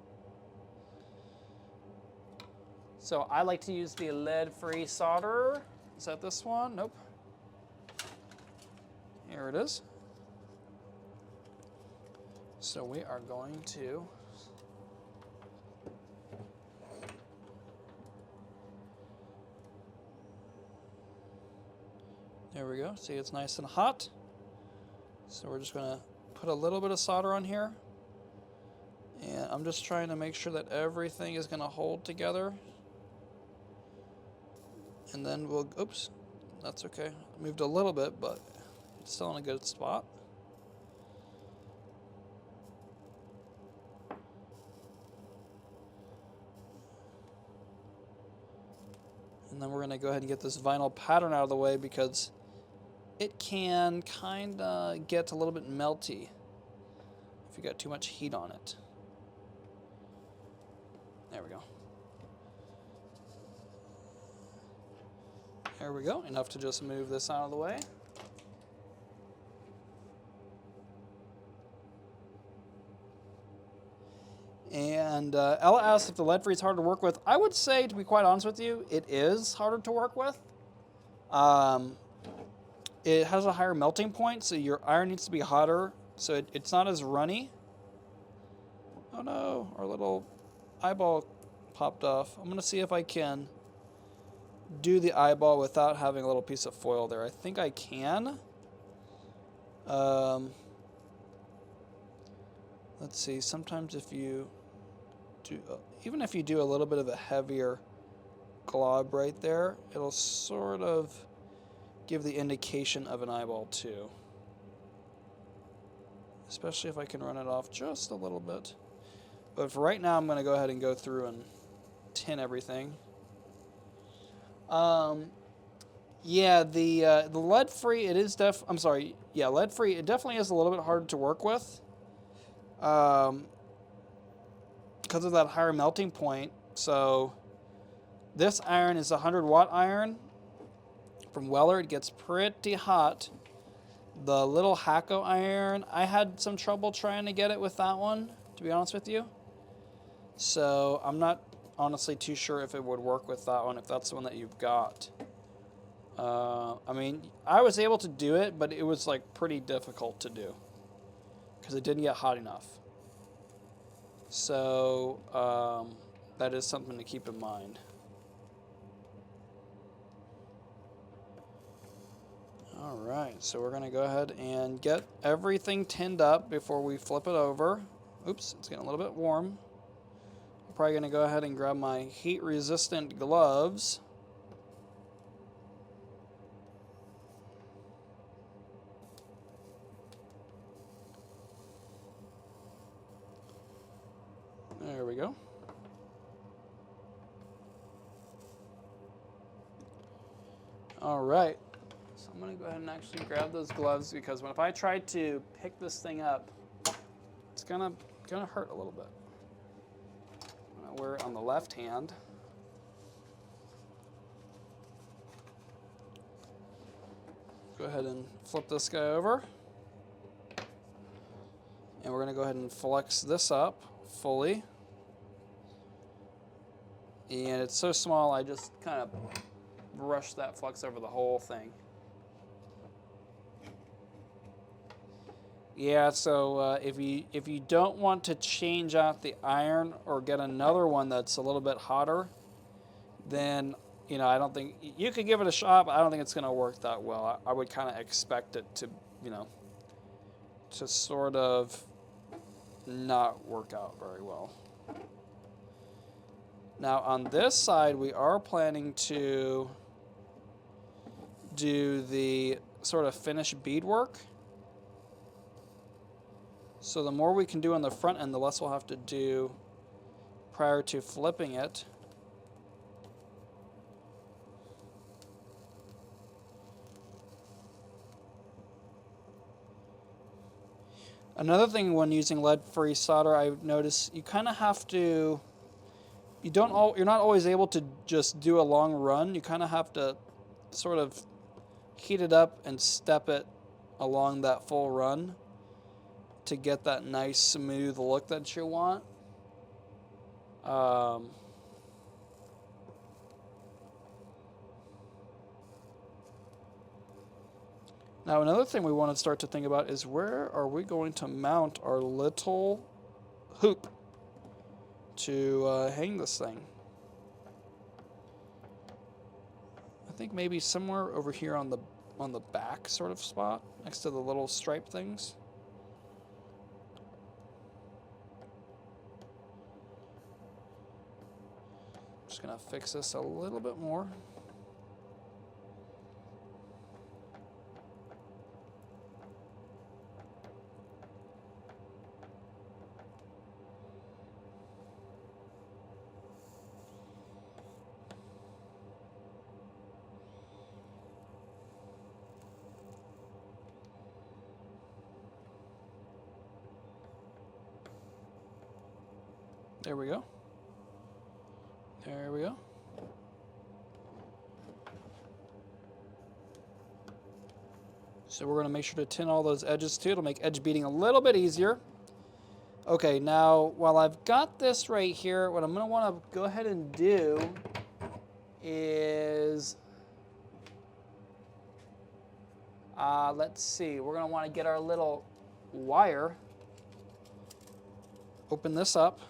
So I like to use the lead-free solder. Is that this one? Nope. Here it is. So we are going to there we go. See, it's nice and hot. So we're just going to put a little bit of solder on here. And I'm just trying to make sure that everything is going to hold together. And then we'll, oops, that's okay. Moved a little bit, but it's still in a good spot. And then we're going to go ahead and get this vinyl pattern out of the way because it can kind of get a little bit melty if you got too much heat on it. There we go. There we go, enough to just move this out of the way. And Ella asked if the lead-free is hard to work with. I would say, to be quite honest with you, it is harder to work with. It has a higher melting point, so your iron needs to be hotter, so it's not as runny. Oh no, our little eyeball popped off. I'm going to see if I can do the eyeball without having a little piece of foil there. I think I can. Let's see, sometimes if you do, even if you do a little bit of a heavier glob right there, it'll sort of give the indication of an eyeball too. Especially if I can run it off just a little bit. But for right now, I'm going to go ahead and go through and tin everything. Yeah, the lead-free, it is lead-free, it definitely is a little bit harder to work with. Because of that higher melting point. So this iron is a 100-watt iron from Weller. It gets pretty hot. The little Hakko iron, I had some trouble trying to get it with that one, to be honest with you. So I'm not honestly too sure if it would work with that one, if that's the one that you've got. I mean, I was able to do it, but it was like pretty difficult to do because it didn't get hot enough. So that is something to keep in mind. All right, so we're gonna go ahead and get everything tinned up before we flip it over. Oops, it's getting a little bit warm. I'm probably gonna go ahead and grab my heat-resistant gloves. There we go. All right, so I'm gonna go ahead and actually grab those gloves because if I try to pick this thing up, it's gonna hurt a little bit. I'm gonna wear it on the left hand. Go ahead and flip this guy over. And we're gonna go ahead and flex this up fully. And it's so small, I just kind of brush that flex over the whole thing. Yeah, so if you don't want to change out the iron or get another one that's a little bit hotter, then I don't think you could give it a shot, but I don't think it's going to work that well. I would kind of expect it to to sort of not work out very well. Now on this side, we are planning to do the sort of finished beadwork. So the more we can do on the front end, the less we'll have to do prior to flipping it. Another thing when using lead-free solder, I've noticed you kind of have to, you're not always able to just do a long run. You kind of have to sort of heat it up and step it along that full run to get that nice smooth look that you want. Now another thing we want to start to think about is where are we going to mount our little hoop to hang this thing. I think maybe somewhere over here on the back sort of spot next to the little stripe things. Just gonna fix this a little bit more. There we go. There we go. So we're going to make sure to tin all those edges too. It'll make edge beading a little bit easier. Okay, now while I've got this right here, what I'm going to want to go ahead and do is, let's see, we're going to want to get our little wire, open this up,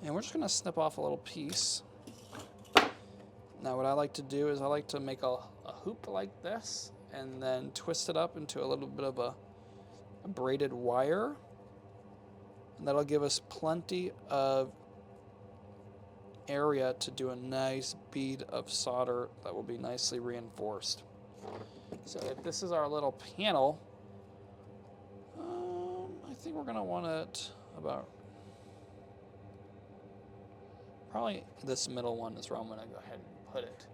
and we're just going to snip off a little piece. Now what I like to do is I like to make a hoop like this and then twist it up into a little bit of a braided wire. And that'll give us plenty of area to do a nice bead of solder that will be nicely reinforced. So if this is our little panel, I think we're going to want it about, probably this middle one is where I'm going to go ahead and put it.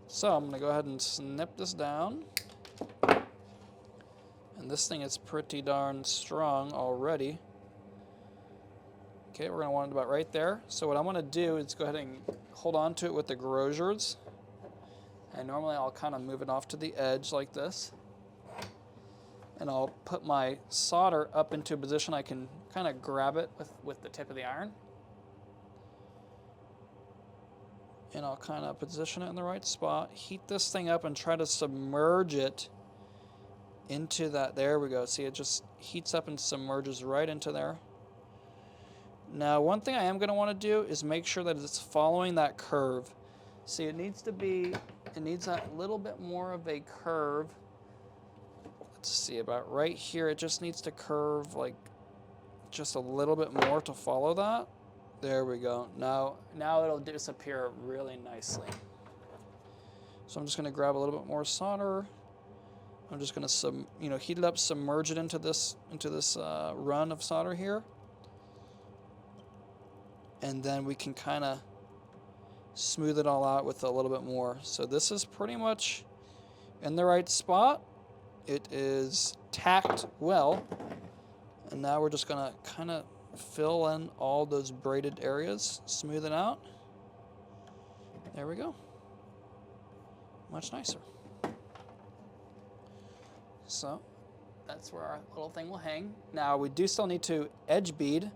So I'm going to go ahead and snip this down. And this thing is pretty darn strong already. Okay, we're going to want it about right there. So what I want to do is go ahead and hold on to it with the grosers. And normally I'll kind of move it off to the edge like this. And I'll put my solder up into a position I can kind of grab it with the tip of the iron. And I'll kind of position it in the right spot, heat this thing up and try to submerge it into that. There we go. See, it just heats up and submerges right into there. Now, one thing I am going to want to do is make sure that it's following that curve. See, it needs a little bit more of a curve. Let's see, about right here, it just needs to curve like just a little bit more to follow that. There we go. Now it'll disappear really nicely. So I'm just going to grab a little bit more solder. I'm just going to heat it up, submerge it into this run of solder here. And then we can kind of smooth it all out with a little bit more. So this is pretty much in the right spot. It is tacked well. And now we're just going to kind of fill in all those braided areas, smooth it out. There we go. Much nicer. So that's where our little thing will hang. Now we do still need to edge bead.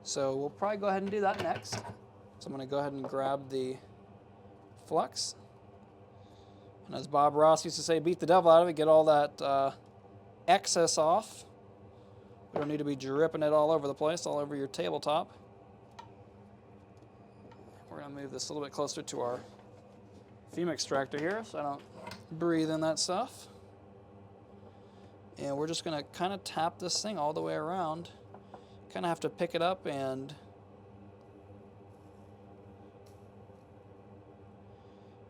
So we'll probably go ahead and do that next. So I'm going to go ahead and grab the flux. And as Bob Ross used to say, beat the devil out of it, get all that excess off. We don't need to be dripping it all over the place, all over your tabletop. We're going to move this a little bit closer to our fume extractor here so I don't breathe in that stuff. And we're just going to kind of tap this thing all the way around. Kind of have to pick it up and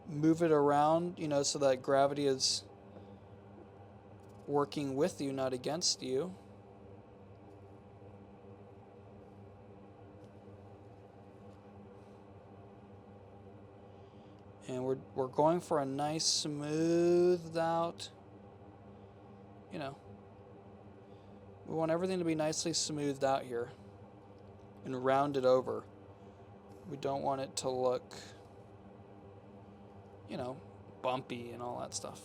move it around, so that gravity is working with you, not against you. And we're going for a nice smoothed out, we want everything to be nicely smoothed out here and rounded over. We don't want it to look, bumpy and all that stuff.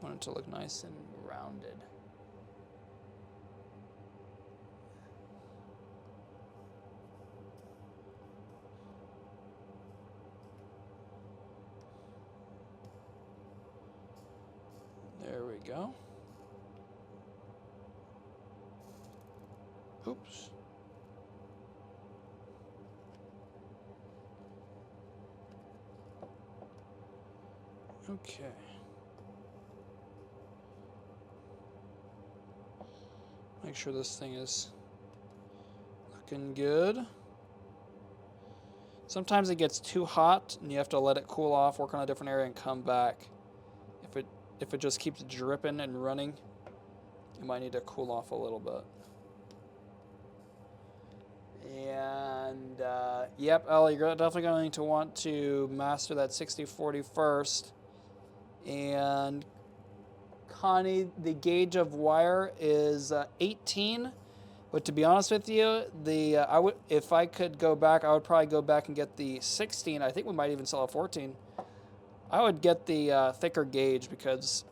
We want it to look nice and rounded. There we go. Oops. Okay. Make sure this thing is looking good. Sometimes it gets too hot and you have to let it cool off, work on a different area, and come back. If it just keeps dripping and running, you might need to cool off a little bit. And yep, Ellie, you're definitely going to want to master that 60-40 first. And Connie, the gauge of wire is 18. But to be honest with you, if I could go back, I would probably go back and get the 16. I think we might even sell a 14. I would get the thicker gauge because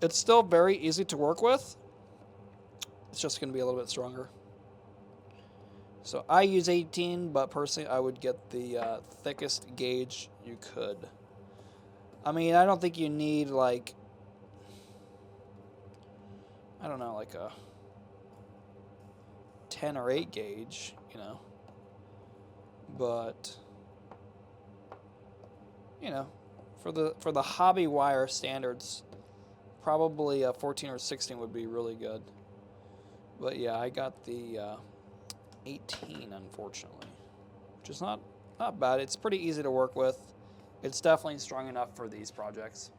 it's still very easy to work with. It's just going to be a little bit stronger. So I use 18, but personally I would get the thickest gauge you could. I mean, I don't think you need like a 10 or 8 gauge, But for the hobby wire standards, probably a 14 or 16 would be really good. But yeah, I got the 18, unfortunately, which is not bad. It's pretty easy to work with. It's definitely strong enough for these projects.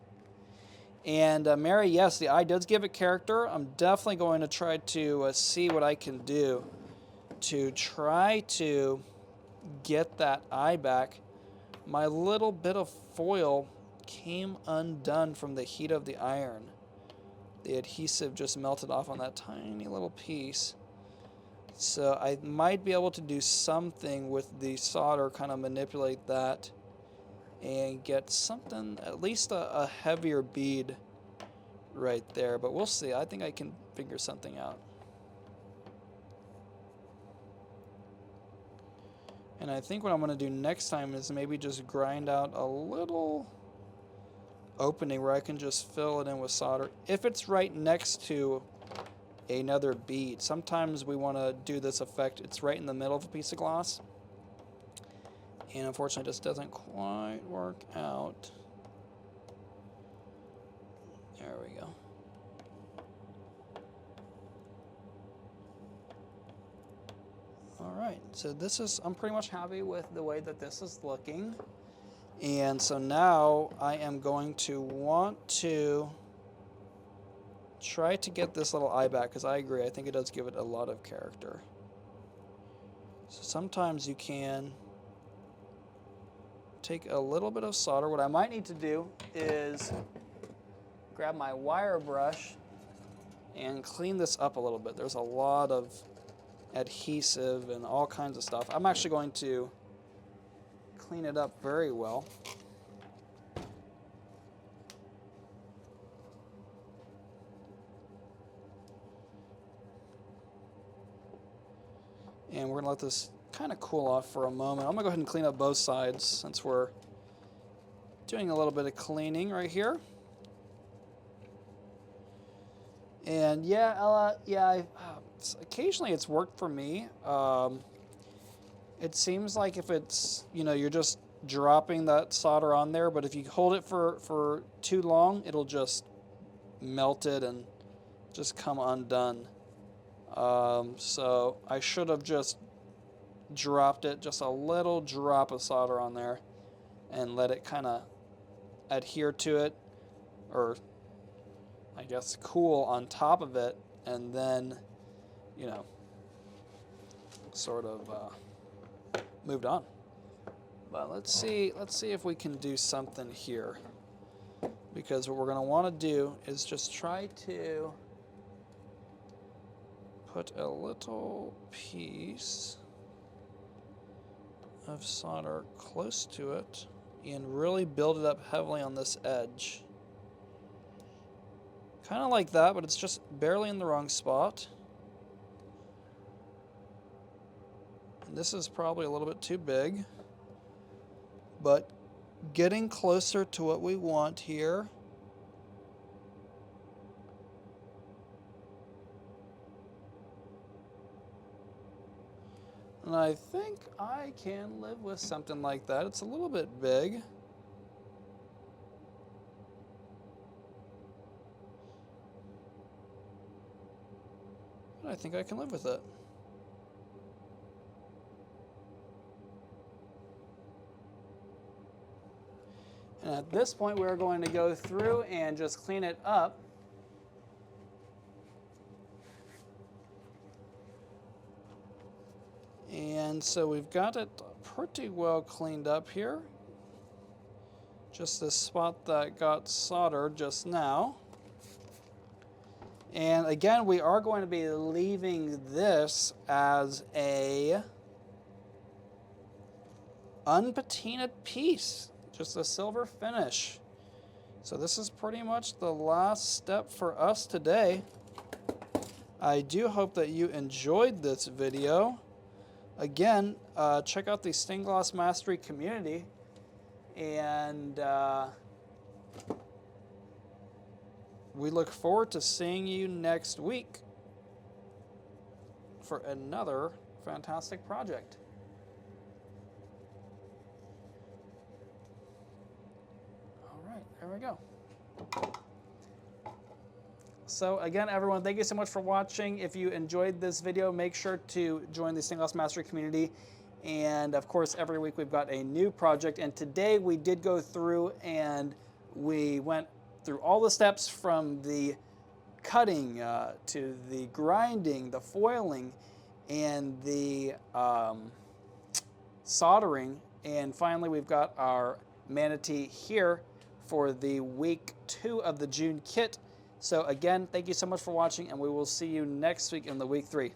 And Mary, yes, the eye does give it character. I'm definitely going to try to see what I can do to try to get that eye back. My little bit of foil came undone from the heat of the iron. The adhesive just melted off on that tiny little piece. So I might be able to do something with the solder, kind of manipulate that and get something, at least a heavier bead right there. But we'll see. I think I can figure something out. And I think what I'm going to do next time is maybe just grind out a little opening where I can just fill it in with solder. If it's right next to another bead, sometimes we want to do this effect. It's right in the middle of a piece of glass. And unfortunately, it just doesn't quite work out. There we go. All right, so this is, I'm pretty much happy with the way that this is looking. And so now I am going to want to try to get this little eye back, because I agree, I think it does give it a lot of character. So sometimes you can take a little bit of solder. What I might need to do is grab my wire brush and clean this up a little bit. There's a lot of adhesive and all kinds of stuff. I'm actually going to clean it up very well. And we're going to let this kind of cool off for a moment. I'm going to go ahead and clean up both sides since we're doing a little bit of cleaning right here. And yeah, Ella, yeah, occasionally it's worked for me. It seems like if it's, you know, you're just dropping that solder on there, but if you hold it for too long, it'll just melt it and just come undone. So I should have just dropped it, just a little drop of solder on there, and let it kind of adhere to it, or I guess cool on top of it, and then, you know, sort of moved on. But let's see if we can do something here, because what we're going to want to do is just try to put a little piece of solder close to it and really build it up heavily on this edge. Kind of like that, but it's just barely in the wrong spot. And this is probably a little bit too big, but getting closer to what we want here. And I think I can live with something like that. It's a little bit big. But I think I can live with it. And at this point, we're going to go through and just clean it up. And so we've got it pretty well cleaned up here. Just this spot that got soldered just now. And again, we are going to be leaving this as a unpatinaed piece, just a silver finish. So this is pretty much the last step for us today. I do hope that you enjoyed this video. Again, check out the Stained Glass Mastery community, and we look forward to seeing you next week for another fantastic project. All right, there we go. So again, everyone, thank you so much for watching. If you enjoyed this video, make sure to join the Stained Glass Mastery community. And of course, every week we've got a new project. And today we did go through and we went through all the steps from the cutting to the grinding, the foiling, and the soldering. And finally, we've got our Manatee here for the week 2 of the June kit. So again, thank you so much for watching, and we will see you next week in the week 3.